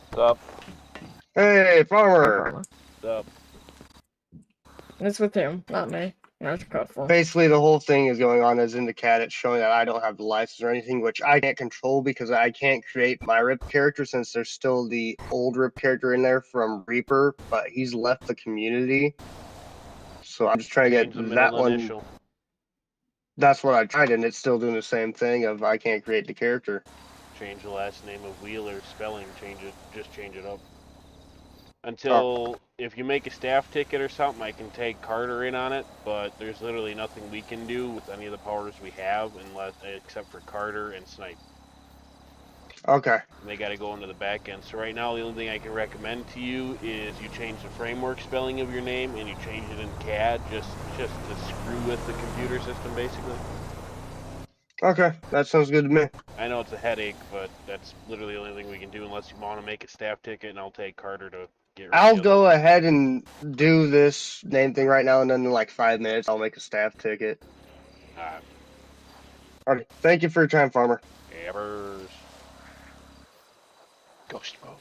What's up? Hey, farmer. What's up? It's with him, not me. That's code for. Basically, the whole thing is going on as in the CAD. It's showing that I don't have the license or anything, which I can't control because I can't create my RIP character since there's still the old RIP character in there from Reaper, but he's left the community. So I'm just trying to Change get the that middle one. initial. That's what I tried, and it's still doing the same thing of I can't create the character. Change the last name of Wheeler spelling. Change it. Just change it up. Until if you make a staff ticket or something, I can take Carter in on it. But there's literally nothing we can do with any of the powers we have, unless except for Carter and Snipe. Okay. And they got to go into the back end. So right now, the only thing I can recommend to you is you change the framework spelling of your name and you change it in CAD, just to screw with the computer system, basically. Okay, that sounds good to me. I know it's a headache, but that's literally the only thing we can do unless you want to make a staff ticket, and I'll take Carter to get rid I'll of go ahead and do this name thing right now, and then in like 5 minutes, I'll make a staff ticket. Alright, thank you for your time, farmer. Evers. Ghost mode.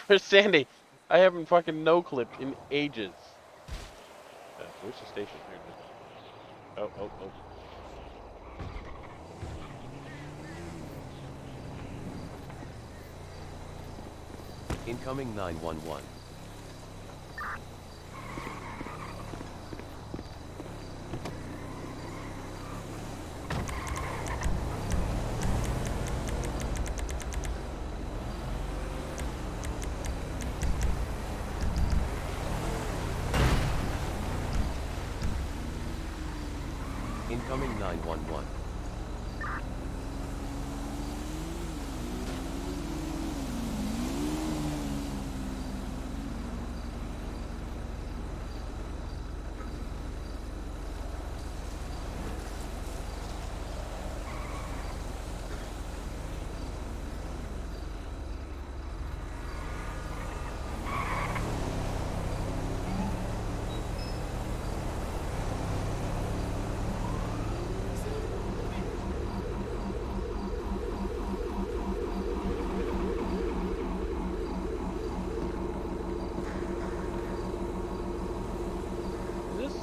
For Sandy, I haven't fucking no-clipped in ages. Where's the station here? Oh. Incoming 911. Incoming 911.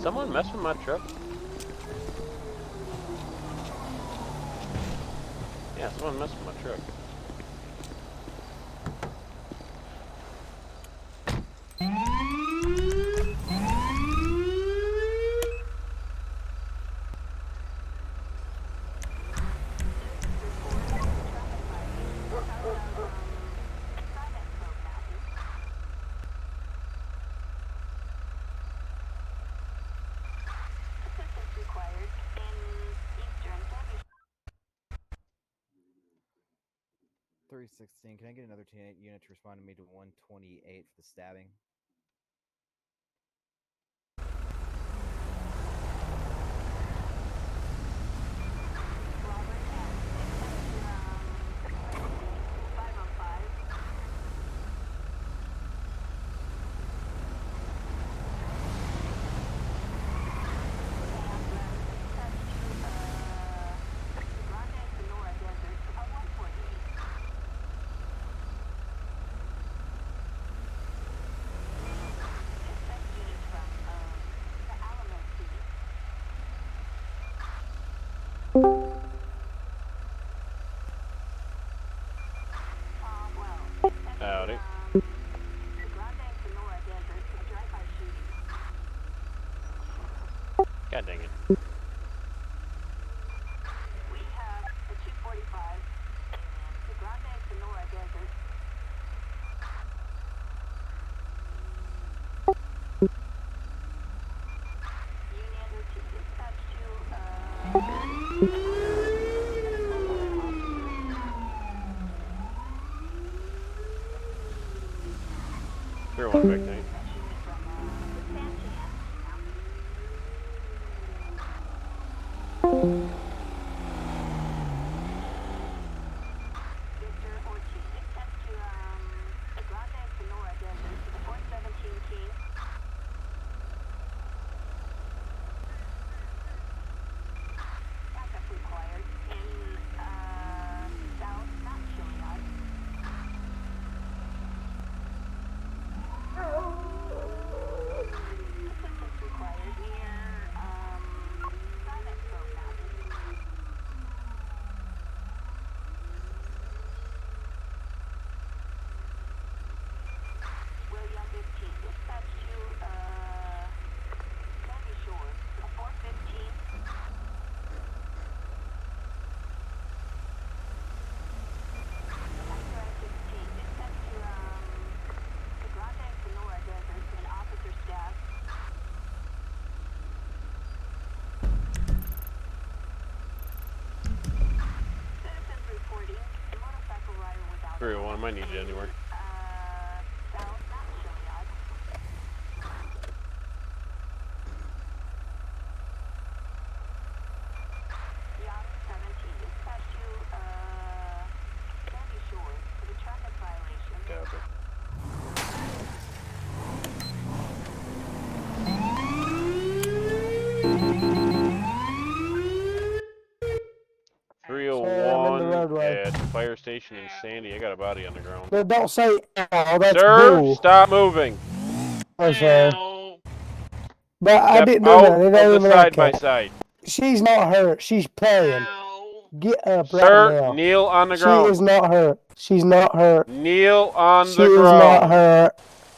Someone mess with my truck? Yeah, someone messed with my truck. Required in Eastern. 316. Can I get another 10 unit to respond to me to 128 for the stabbing? Howdy. God dang it. We have a 245 the Grande Sonora Desert. Union to dispatch to 301 back night. Victor Ortiz, dispatch to the Grande Sonora Desert to the 417 King. Backup required in South Mount Chiliad. Assistance required near Silent Grove Mountain. William 15, dispatch to Sandy Shores, a 415. X-Ray 16, dispatch to the Grande Sonora Desert, an officer staff. Citizens reporting a motorcycle rider without 301, I might need you anywhere. South Mount Chiliad. Young 17, dispatch to Sandy Shores for the traffic violation. Copy. Sorry, I'm in the 301 roadway. at the fire station in Sandy. I got a body on the ground. But don't say ow, that's Sir, bull. stop moving. I'm sorry. But I Step didn't do out that. It ain't of the even side like by that. side. She's not hurt. She's playing. Get up Sir, right now. kneel on the She ground. is not hurt. She's not hurt. Kneel on She the is ground. not hurt.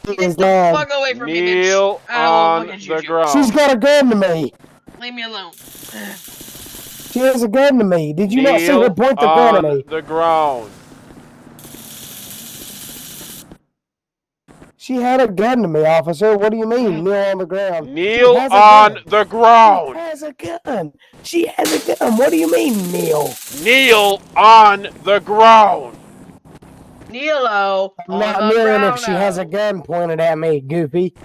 She Get is the not. fuck away from me, bitch. Kneel I will on fucking shoot the you. ground. She's got a gun to me. Leave me alone. She has a gun to me. Did you not see her Kneel point the gun at on me? the ground. She had a gun to me, officer. What do you mean, kneel on the ground? Kneel She has a on gun. the ground. She has a gun. She has a gun. What do you mean, kneel? Kneel on the ground. Nilo I'm on not the kneeling ground if she has a now. gun pointed at me, Goofy.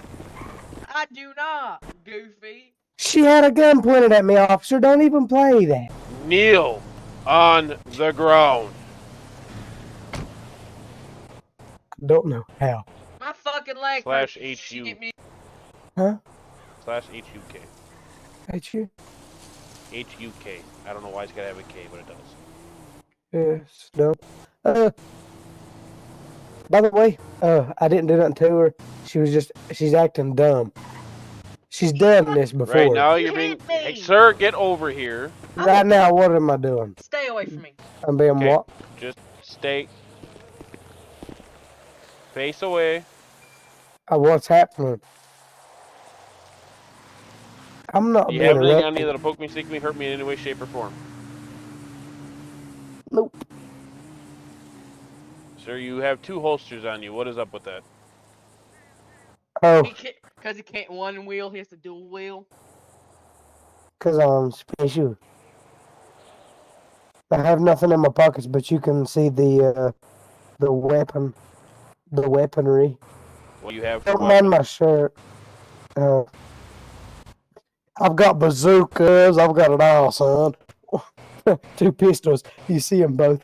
I do not, Goofy. She had a gun pointed at me, officer. Don't even play that. Kneel on the ground. Don't know how. My fucking leg Slash hurts. HU. Shit me. Huh? Slash HUK. At you? HUK. I don't know why it's gotta have a K, but it does. Yes. No. By the way, I didn't do nothing to her. She's acting dumb. She's done this before. Right now you're being. Hey, sir, get over here. Right now, what am I doing? Stay away from me. I'm being Okay. what? Just stay. Face away. What's happening? I'm not Do you being have anything on arrested. you that'll poke me, stick me, hurt me in any way, shape, or form? Nope. Sir, you have 2 holsters on you. What is up with that? Oh, Because he can't one wheel, he has to dual wheel. because I'm special. I have nothing in my pockets, but you can see the weapon, the weaponry. What do you have for Don't mind weapons? my shirt. I've got bazookas. I've got it all, son. 2 pistols. You see them both.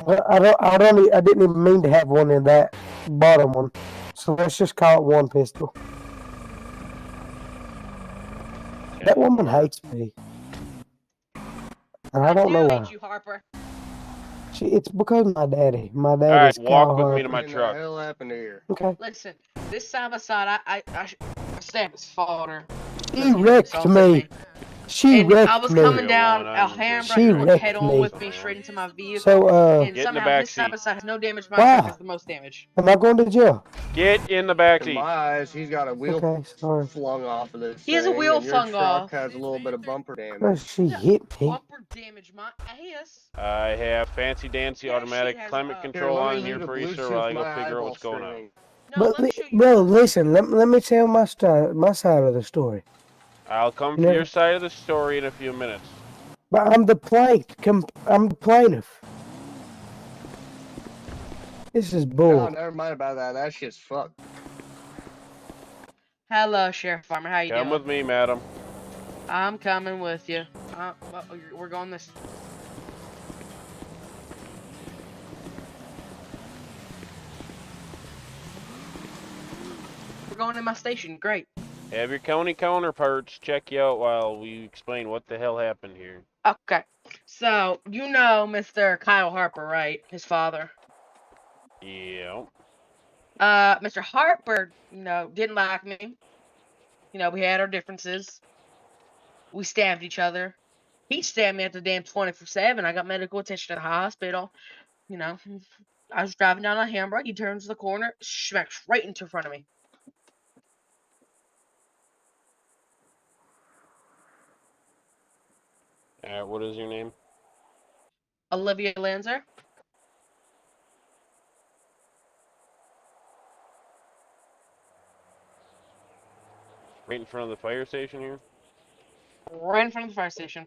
I didn't even mean to have one in that bottom one. So let's just call it 1 pistol. That woman hates me. And I don't know hate why. you, Harper. It's because my daddy. My dad Alright, is walk Kyle with me to Harper. my What truck. the hell happened here? Okay. Listen, this side by side, I stabbed his father. She wrecked me. She And I wrecked was me. coming down Going on Alhambra, She he went wrecked head on me. with me straight into my vehicle. So, and Get in the somehow back his side by seat. side has no damage. My Wow. truck has the most damage. Am I going to jail? Get in the back In seat. my eyes, he's got a wheel Okay, sorry. flung off of this He has a thing, wheel and your flung truck off. has a little bit of bumper damage. Because she hit me. Bumper damage, my ass. I have fancy dancy Yeah, automatic she has, climate here, control let me on use here the for you, sir, Bluetooth while I go my figure out eyeball what's going on. streaming. No, But let me show you. bro, listen. Let me tell my side of the story. I'll come No. for your side of the story in a few minutes. But I'm the I'm the plaintiff. This is Oh, bull. never mind about that. That shit's fucked. Hello, Sheriff Farmer. How you Come doing? with me, madam. I'm coming with you. We're going this. We're going to my station. Great. Have your county counterparts check you out while we explain what the hell happened here. Okay. So, you know Mr. Kyle Harper, right? His father. Yeah. Mr. Harper, didn't like me. We had our differences. We stabbed each other. He stabbed me at the damn 24/7. I got medical attention at the hospital. I was driving down Alhambra. He turns the corner, smacks right into front of me. What is your name? Olivia Lanzer. Right in front of the fire station here? Right in front of the fire station.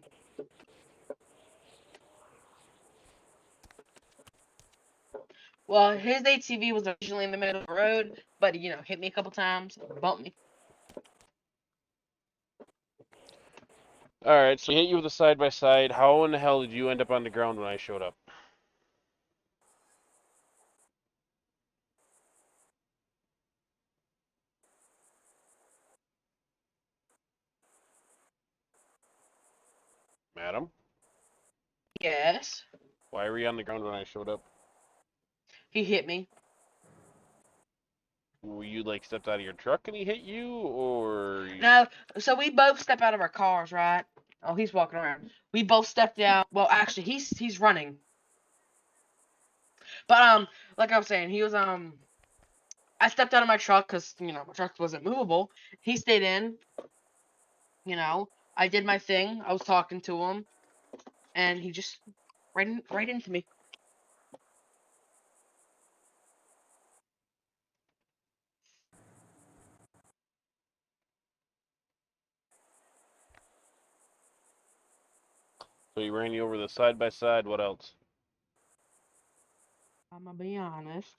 Well, his ATV was originally in the middle of the road, but hit me a couple times, bumped me. Alright, so he hit you with a side-by-side. How in the hell did you end up on the ground when I showed up? Madam? Yes. Why were you on the ground when I showed up? He hit me. Were you, stepped out of your truck and he hit you, or... No, so we both step out of our cars, right? Oh, he's walking around. We both stepped out. Well, actually, he's running. But like I was saying, he was I stepped out of my truck because my truck wasn't movable. He stayed in. I did my thing. I was talking to him, and he just right into me. So he ran you over the side by side. What else? I'm gonna be honest.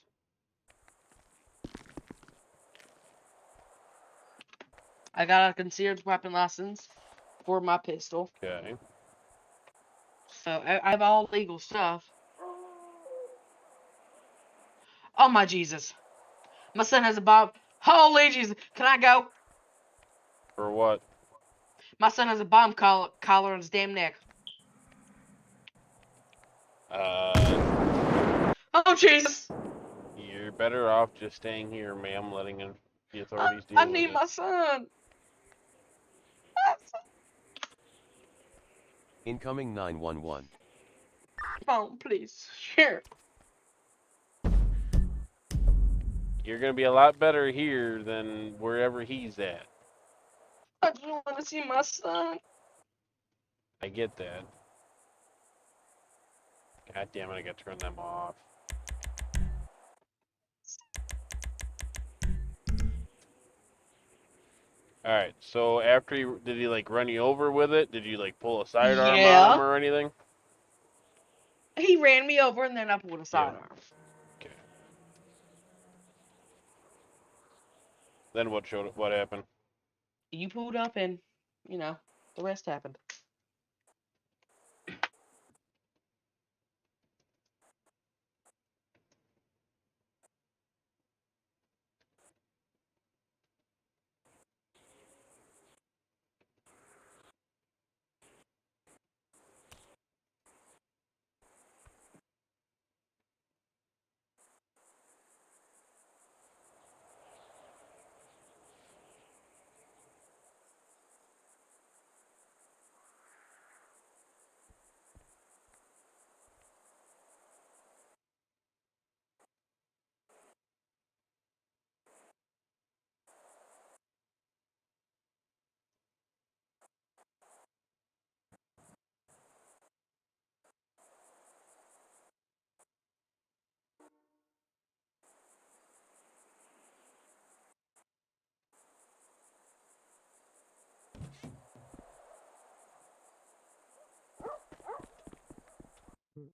I got a concealed weapon license for my pistol. Okay. So I have all legal stuff. Oh my Jesus! My son has a bomb. Holy Jesus! Can I go? For what? My son has a bomb collar on his damn neck. Oh Jesus! You're better off just staying here, ma'am, letting the authorities deal I with need it. my son. Incoming 911. Phone, please. Sure. You're gonna be a lot better here than wherever he's at. I just want to see my son. I get that. God damn it, I gotta turn them off. Alright, so after did he like run you over with it? Did you like pull a sidearm on him or anything? He ran me over and then I pulled a sidearm. Okay. Then what happened? You pulled up and, the rest happened.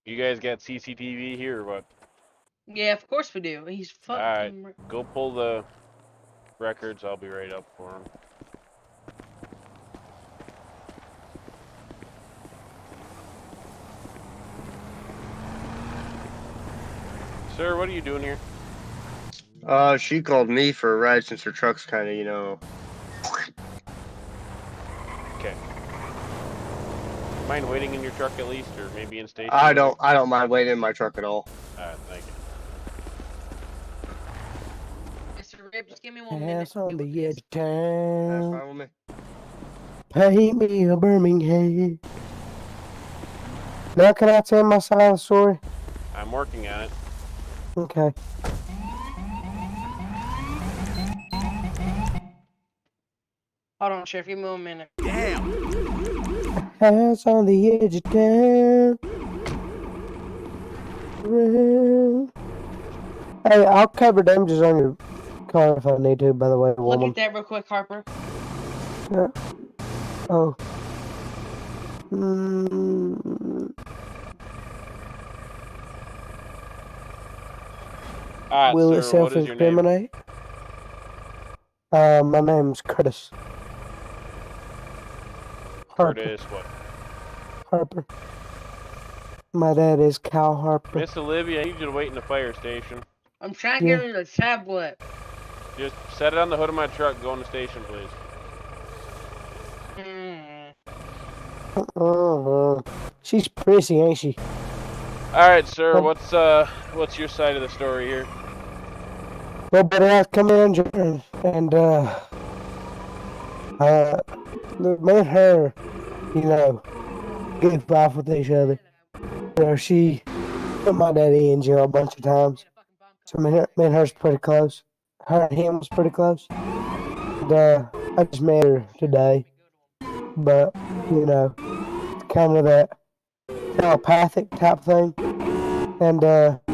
You guys got CCTV here or what? Yeah, of course we do. He's fucking. Alright, go pull the records. I'll be right up for him. Sir, what are you doing here? She called me for a ride since her truck's kind of, Okay. Mind waiting in your truck at least, or maybe in station? I don't mind waiting in my truck at all. Alright, thank you. Mr. Rip, just give me 1 minute. Hands on the edge of That's town. fine with me. Pay me a Birmingham. Now can I tell my side of the story? I'm working on it. Okay. Hold on, Sheriff. Give me 1 minute. Hands on the edge of town. Hey, I'll cover damages on your car if I need to, by the way, Look woman. at that real quick, Harper. Yeah. Oh. Mm. Alright, Will it sir, what is your name? self-incriminate? My name's Curtis. Harper. Curtis, what? Harper. My dad is Cal Harper. Miss Olivia, I need you to wait in the fire station. I'm trying to get rid of the tablet. Just set it on the hood of my truck and go in the station, please. She's prissy, ain't she? Alright, sir, what's your side of the story here? Well, but I come in and me and her you know, goof off with each other. You know, she put my daddy in jail a bunch of times. So me and her's pretty close. Her and him was pretty close. And, I just met her today. But, you know, kind of that telepathic type thing. And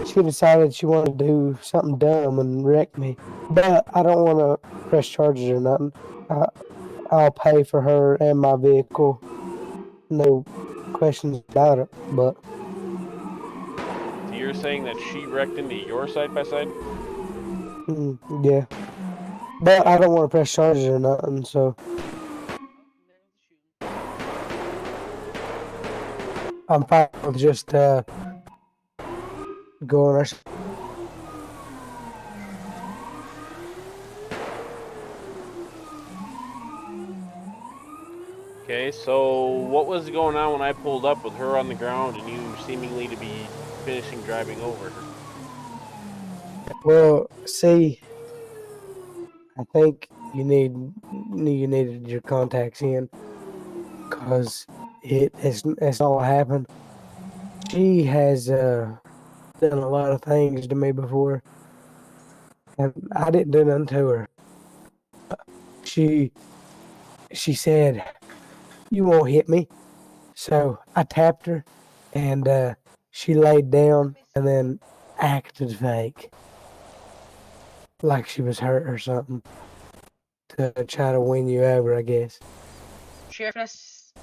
she decided she wanted to do something dumb and wreck me. But I don't want to press charges or nothing. I'll pay for her and my vehicle. No questions about it. But So you're saying that she wrecked into your side by side? yeah. But I don't want to press charges or nothing. So I'm fine with just going our. Okay, so what was going on when I pulled up with her on the ground and you seemingly to be finishing driving over her? Well, see, I think you needed your contacts in, cause it's all happened. She has done a lot of things to me before, and I didn't do nothing to her. She said, "You won't hit me," so I tapped her, and she laid down and then acted fake, like she was hurt or something, to try to win you over, I guess. Sheriff, can I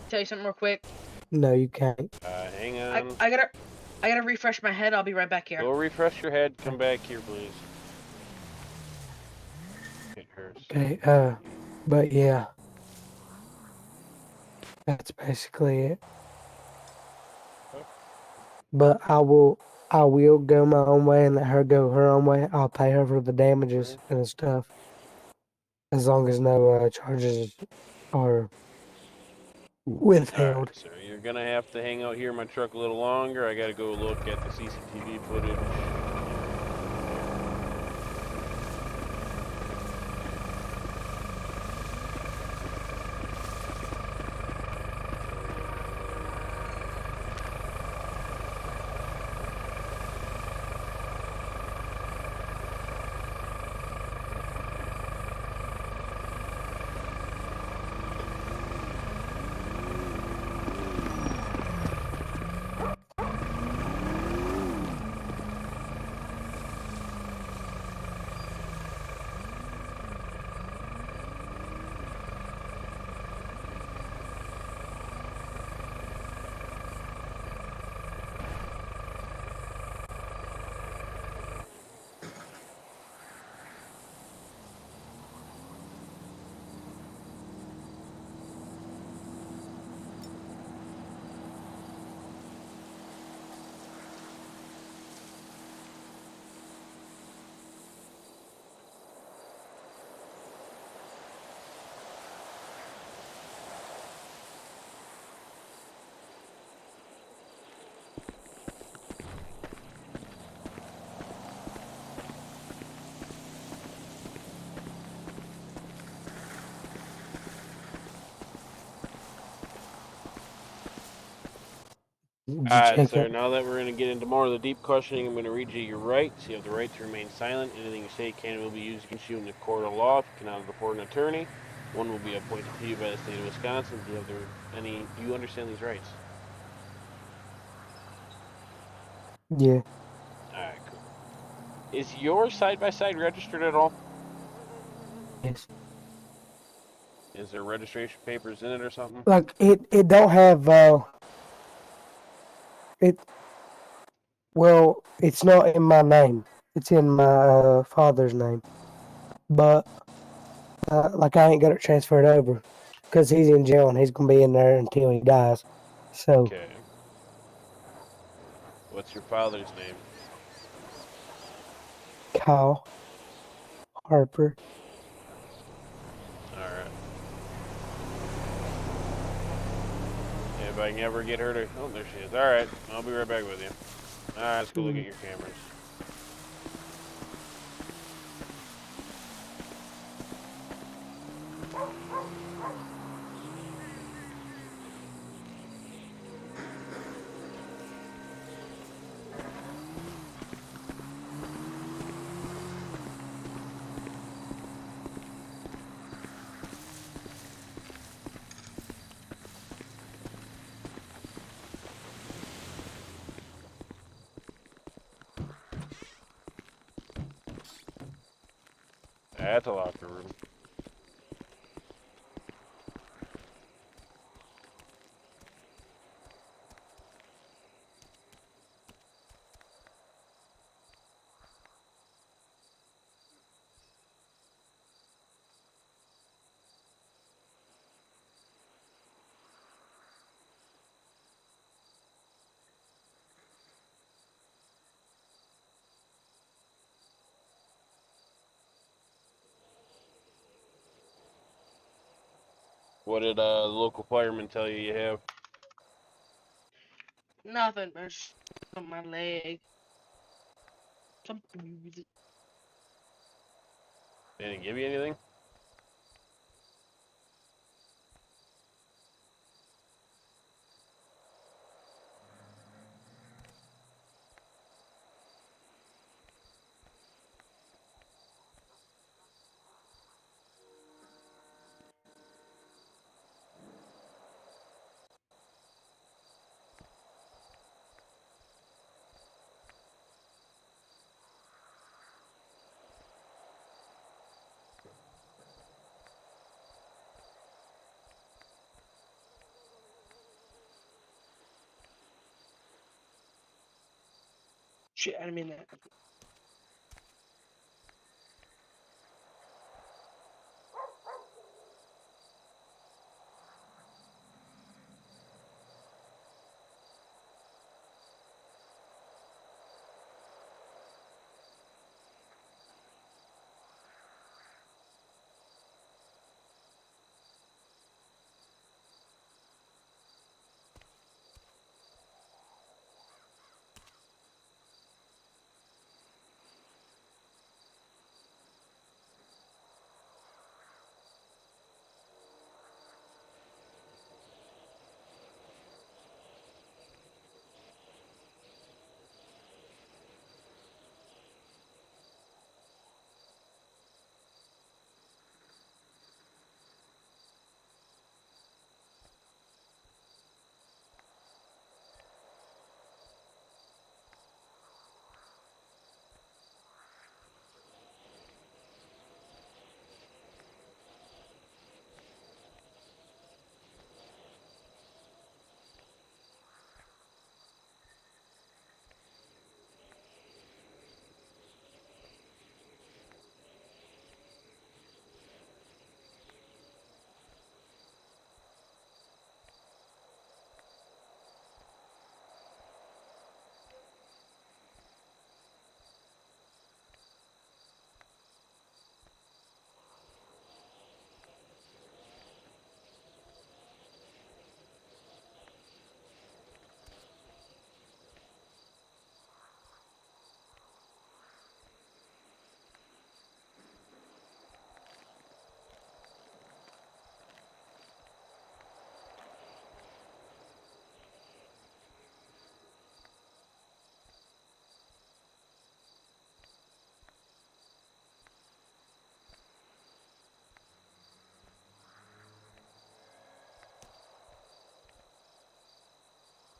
tell you something real quick? No, you can't. Hang on. I gotta refresh my head. I'll be right back here. Go refresh your head. Come back here, please. It hurts. Okay, but yeah. That's basically it. But I will go my own way and let her go her own way. I'll pay her for the damages and stuff. As long as no charges are withheld. Alright, sir. You're gonna have to hang out here in my truck a little longer. I gotta go look at the CCTV footage. Alright, sir, now that we're going to get into more of the deep questioning, I'm going to read you your rights. You have the right to remain silent. Anything you say can and will be used against you in the court of law. If you cannot report an attorney, one will be appointed to you by the state of Wisconsin. Do you understand these rights? Yeah. Alright, cool. Is your side-by-side registered at all? Yes. Is there registration papers in it or something? Like it don't have it's not in my name. It's in my father's name. But like I ain't got it transferred over because he's in jail and he's gonna be in there until he dies. So Okay. What's your father's name? Kyle Harper. Alright. If I can ever get her to... Oh, there she is. Alright, I'll be right back with you. Alright, let's go look at your cameras. That's a locker room. What did the local fireman tell you you have? Nothing, but just on my leg. Some bruises. They didn't give you anything? Shit, I didn't mean that.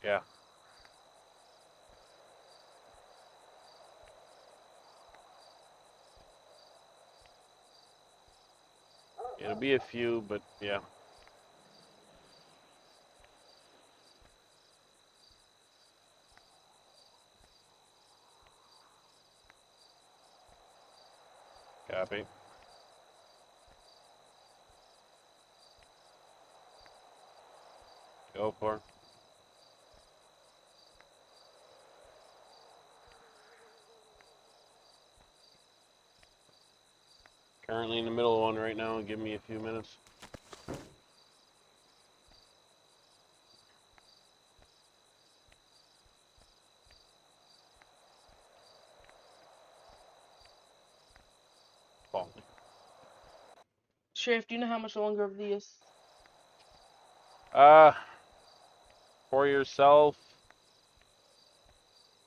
Yeah. It'll be a few, but yeah. Copy. Go for it. Currently in the middle of one right now. Give me a few minutes. Fall. Sheriff, do you know how much longer of this? For yourself,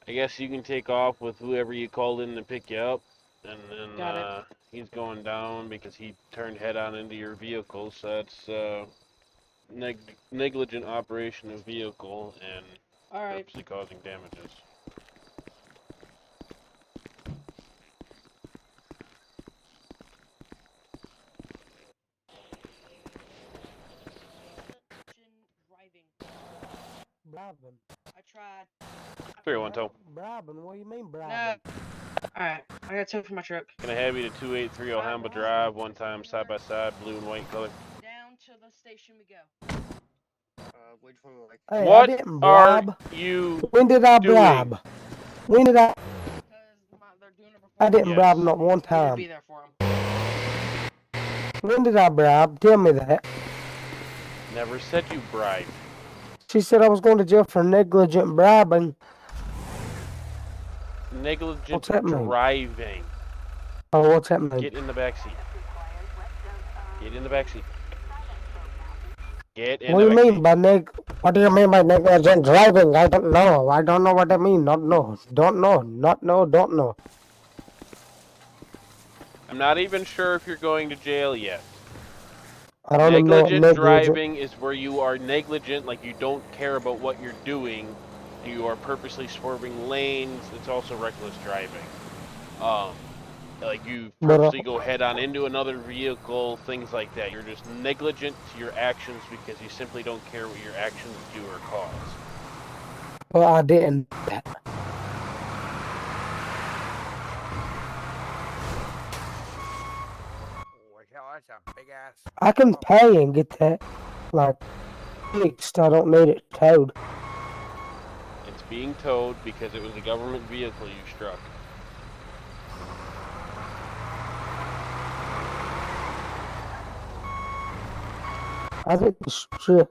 I guess you can take off with whoever you called in to pick you up, and Got then it. he's going down because he turned head-on into your vehicle. So that's negligent operation of vehicle and All right. purposely causing damages. Bribing. I tried. 301 tow. Bribing? What do you mean No. bribing? Alright, I got two for my truck. Can I have you to 2830 Alhambra Drive, one time side by side, blue and white color? Down to the station we go. Which one? Like, Hey, I What didn't are bribe. you When did I doing? bribe? When did I? They're doing a I didn't Yes. bribe not one I need to time. be there for them. When did I bribe? Tell me that. Never said you bribed. She said I was going to jail for negligent bribing. Negligent What's that mean? driving. Oh, what's that mean? Get in the back seat. Get in the back seat. Get in What do the you back mean seat. by What do you mean by negligent driving? I don't know. I don't know what that means. Not know. Don't know. Not know. Don't know. I'm not even sure if you're going to jail yet. I don't even know what Negligent negligent. driving is where you are negligent, like you don't care about what you're doing. You are purposely swerving lanes. It's also reckless driving. Like you But, purposely go head on into another vehicle, things like that. You're just negligent to your actions because you simply don't care what your actions do or cause. Well, I didn't. Holy hell, that's a big ass. I can pay and get that, like, fixed. I don't need it towed. It's being towed because it was a government vehicle you struck. I didn't strike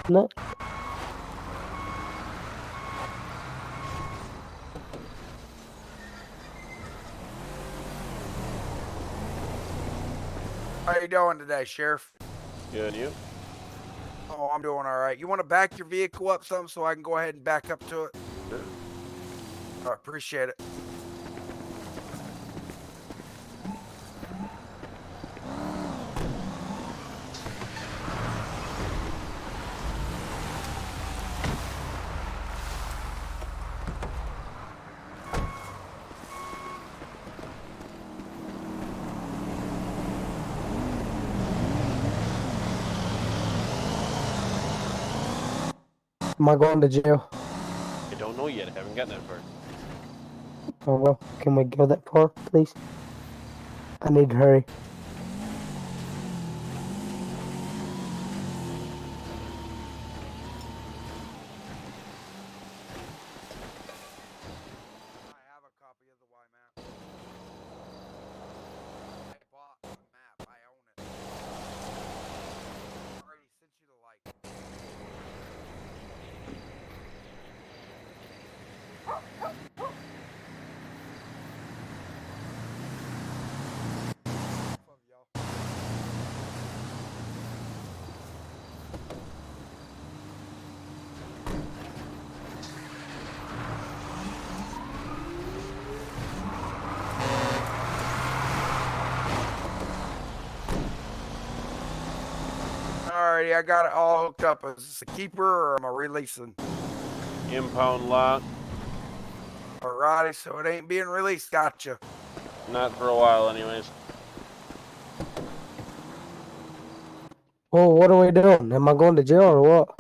nothing. How you doing today, Sheriff? Good, and you? Oh, I'm doing all right. You want to back your vehicle up some so I can go ahead and back up to it? Sure. I appreciate it. Am I going to jail? I don't know yet. I haven't gotten that far. Oh well, can we go that far, please? I need to hurry. I have a copy of the Y map. I bought the map. I own it. I already sent you the like. Of y'all. Alrighty, I got it all hooked up. Is this a keeper or am I releasing? Impound lot. Alrighty, so it ain't being released. Gotcha. Not for a while, anyways. Well, what are we doing? Am I going to jail or what?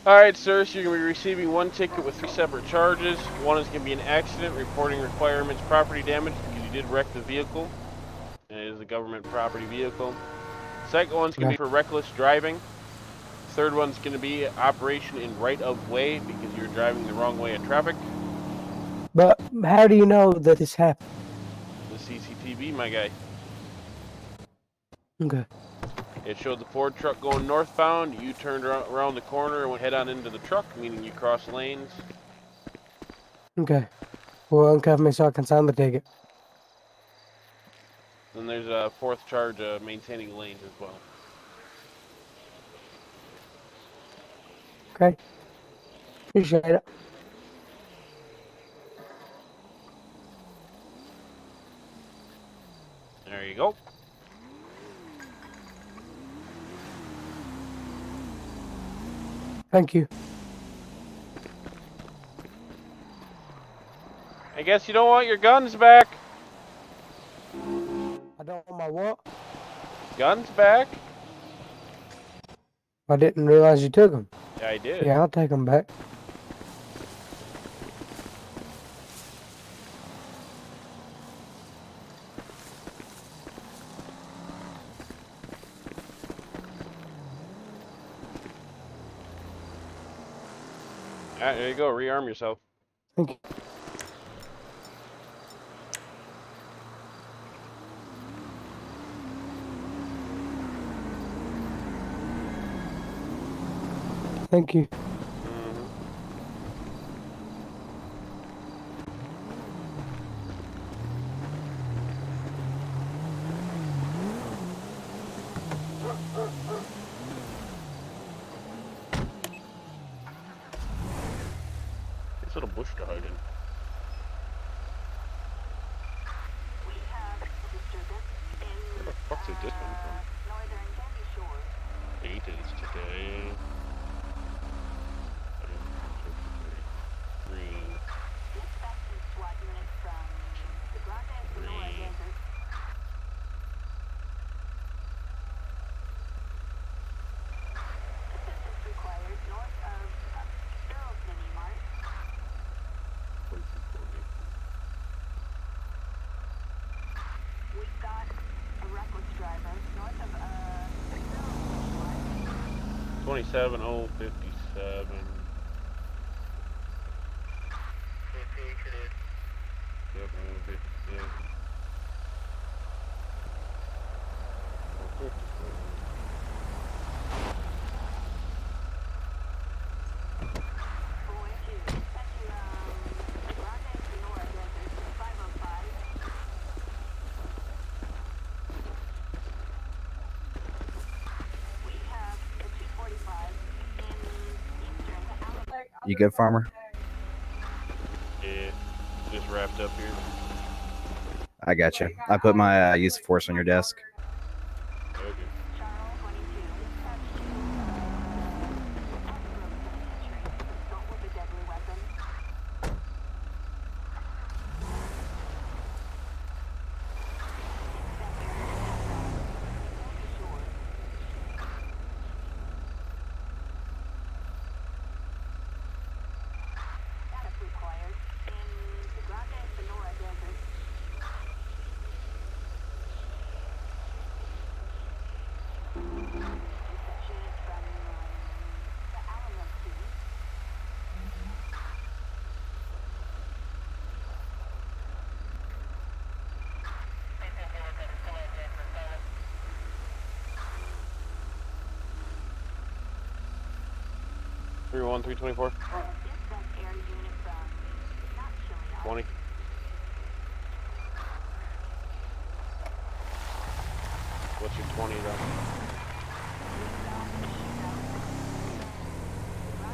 Alright, sir, so you're going to be receiving one ticket with 3 separate charges. One is going to be an accident, reporting requirements, property damage, because you did wreck the vehicle. And it is a government property vehicle. Second one's going to be for reckless driving. Third one's going to be operation in right-of-way, because you're driving the wrong way in traffic. But how do you know that this happened? The CCTV, my guy. Okay. It showed the Ford truck going northbound. You turned around the corner and went head on into the truck, meaning you crossed lanes. Okay. Well, uncuff me so I can sign the ticket. Then there's a fourth charge, maintaining lanes as well. Okay. Appreciate it. There you go. Thank you. I guess you don't want your guns back. I don't want my what? Guns back? I didn't realize you took them. Yeah, I did. Yeah, I'll take them back. Alright, there you go. Rearm yourself. Thank you. Thank you. This little bush to hide in. Where the fuck did this come from? 8 is today. 3. 3. We've got a reckless driver north of 27057. Yep, 57. You good, farmer? Yeah, just wrapped up here. I got you. I put my use of force on your desk. Okay. Three 324. 20. What's your 20 though?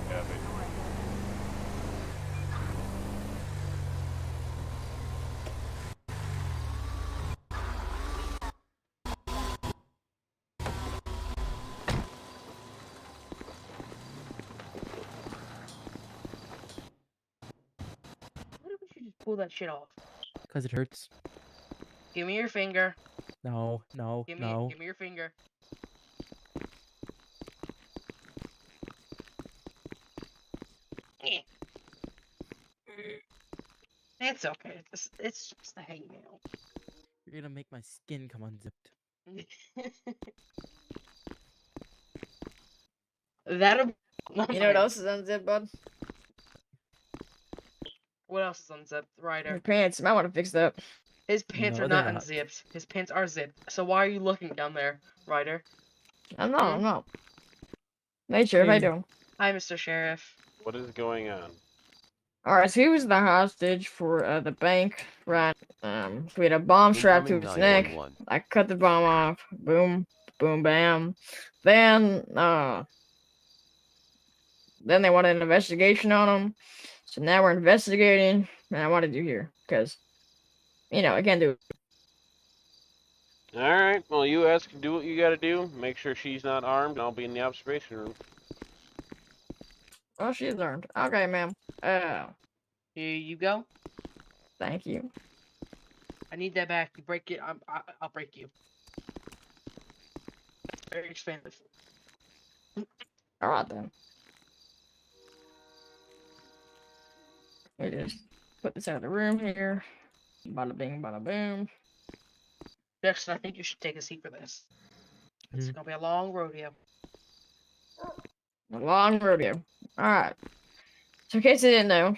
Yeah, baby. Why don't you just pull that shit off? Because it hurts. Give me your finger. No, no, no. Give me your finger. It's okay. It's just a hangnail. You're gonna make my skin come unzipped. That'll. You know what else is unzipped, bud? What else is unzipped? Ryder. Your pants. You might want to fix that. His pants No, are they're not not. unzipped. His pants are zipped. So why are you looking down there, Ryder? I'm not. Hey, Sheriff, how you doing? Hi, Mr. Sheriff. What is going on? Alright, so he was the hostage for the bank, right? We had a bomb strapped to Incoming his neck. 911. I cut the bomb off. Boom, boom, bam. Then they wanted an investigation on him. So now we're investigating, and I wanted you here because, I can't do it. All right. Well, you ask, do what you got to do. Make sure she's not armed, and I'll be in the observation room. Oh, she's armed. Okay, ma'am. Here you go. Thank you. I need that back. You break it, I'll break you. Very expensive. Alright then. We just put this out of the room here. Bada bing, bada boom. Jackson, I think you should take a seat for this. It's gonna be a long rodeo. A long rodeo. Alright. So in case you didn't know,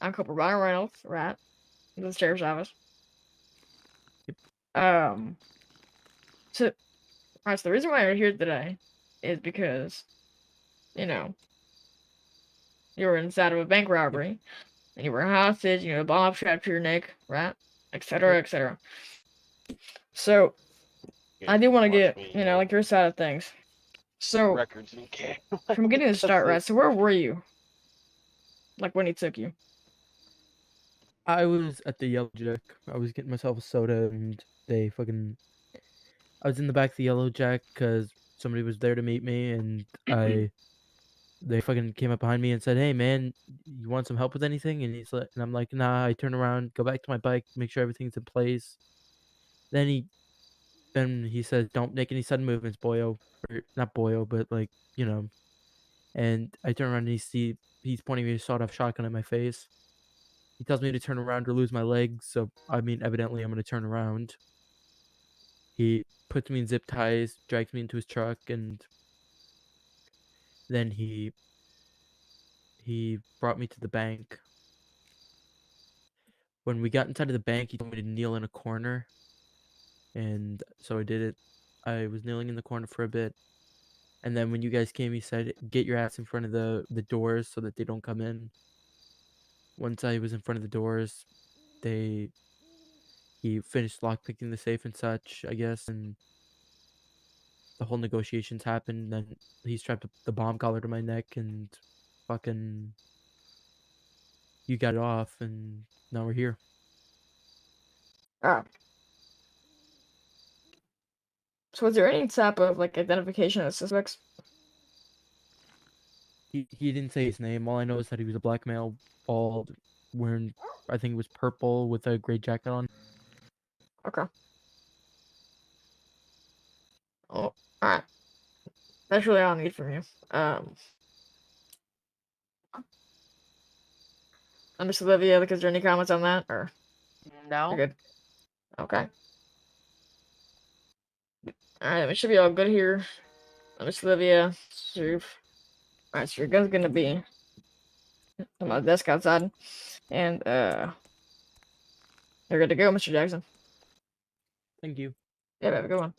I'm Corporal Ryan Reynolds, right? In the sheriff's office. So the reason why you're here today is because, you were inside of a bank robbery, and you were a hostage, a bomb strapped to your neck, right? Etc., etc. So, I do want to get, like your side of things. So, Records and cash. from getting to start, right? So, where were you? Like when he took you? I was at the Yellow Jack. I was getting myself a soda, and I was in the back of the Yellow Jack because somebody was there to meet me, and they fucking came up behind me and said, "Hey, man, you want some help with anything?" And I'm like, "Nah." I turn around, go back to my bike, make sure everything's in place. Then he says, "Don't make any sudden movements, boyo." Or not boyo, but And I turn around and he's pointing me a sawed-off shotgun at my face. He tells me to turn around or lose my legs, so evidently I'm gonna turn around. He puts me in zip ties, drags me into his truck, and then he brought me to the bank. When we got inside of the bank, he told me to kneel in a corner, and so I did it. I was kneeling in the corner for a bit, and then when you guys came, he said, "Get your ass in front of the doors so that they don't come in." Once I was in front of the doors, he finished lockpicking the safe and such, I guess, and the whole negotiations happened. Then he strapped the bomb collar to my neck, and fucking you got it off, and now we're here. Ah. So was there any type of identification of suspects? He didn't say his name. All I know is that he was a black male, bald, wearing, I think it was purple with a gray jacket on. Okay. Oh, alright. That's really all I need from you. Miss Olivia, is there any comments on that, or? No. You're good. Okay. Alright, we should be all good here. Miss Olivia, alright, so your gun's gonna be on my desk outside. And, you're good to go, Mr. Jackson. Thank you. Yeah, have a good one.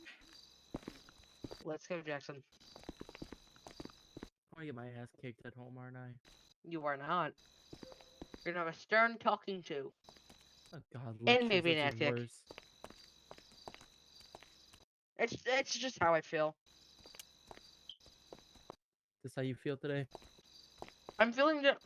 Let's go, Jackson. I'm gonna get my ass kicked at home, aren't I? You are not. You're gonna have a stern talking to. Oh God, And maybe an lectures is ethic. worse. It's just how I feel. Is this how you feel today? I'm feeling that.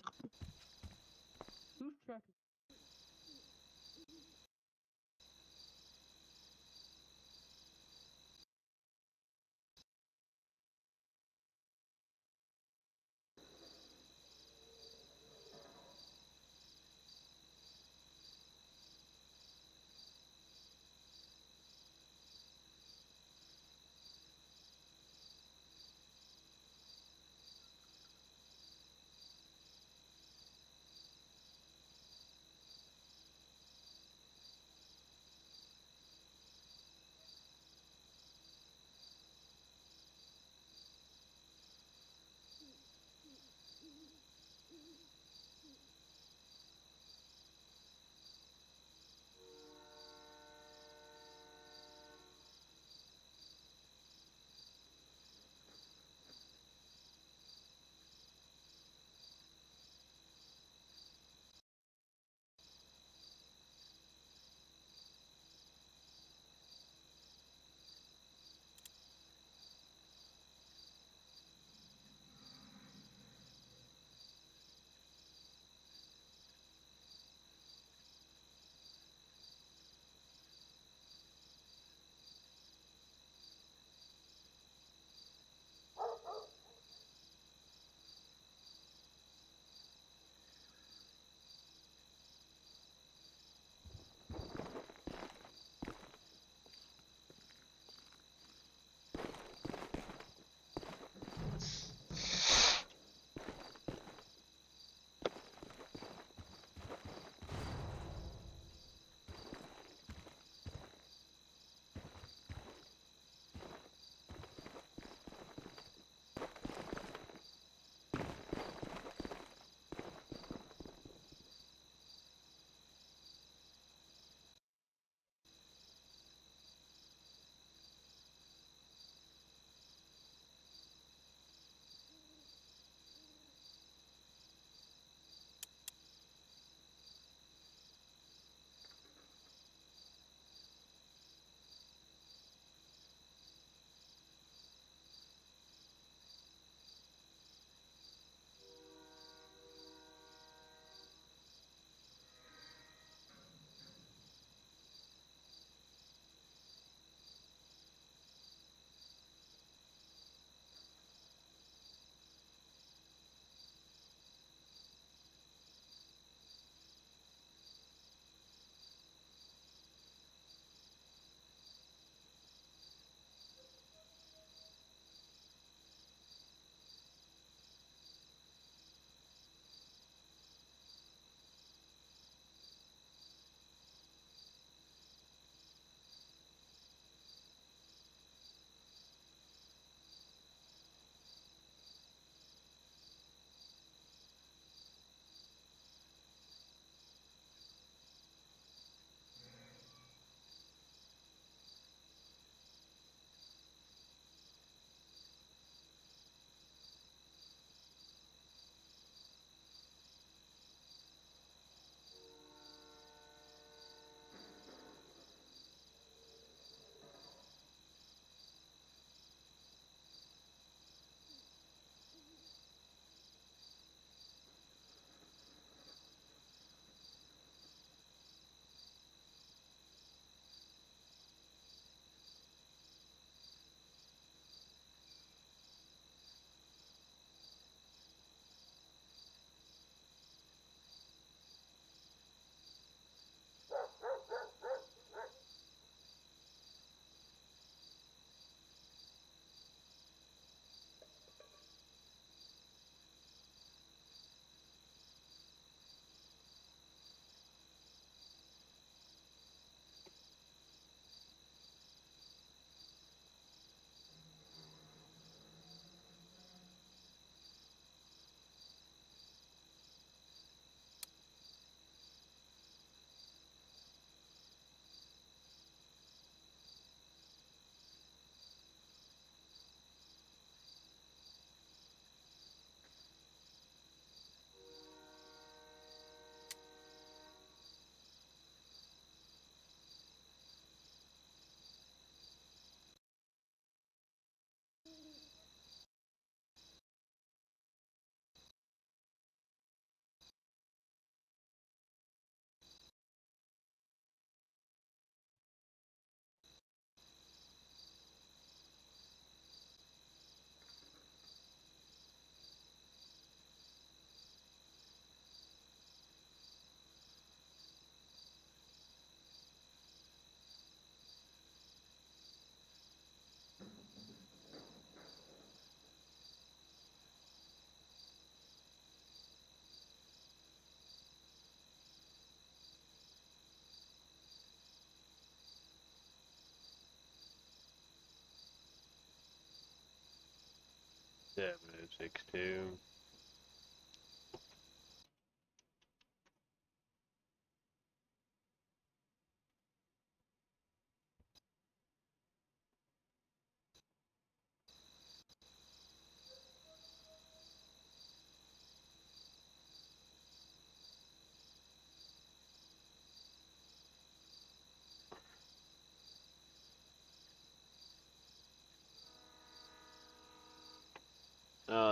7062.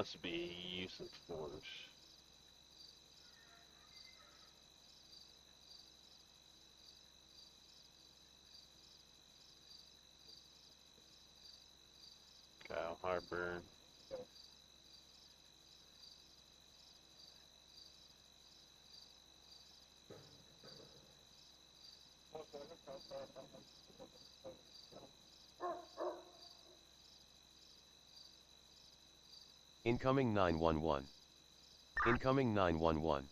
This would be use of force. Kyle Harper. Incoming 911. Incoming 911.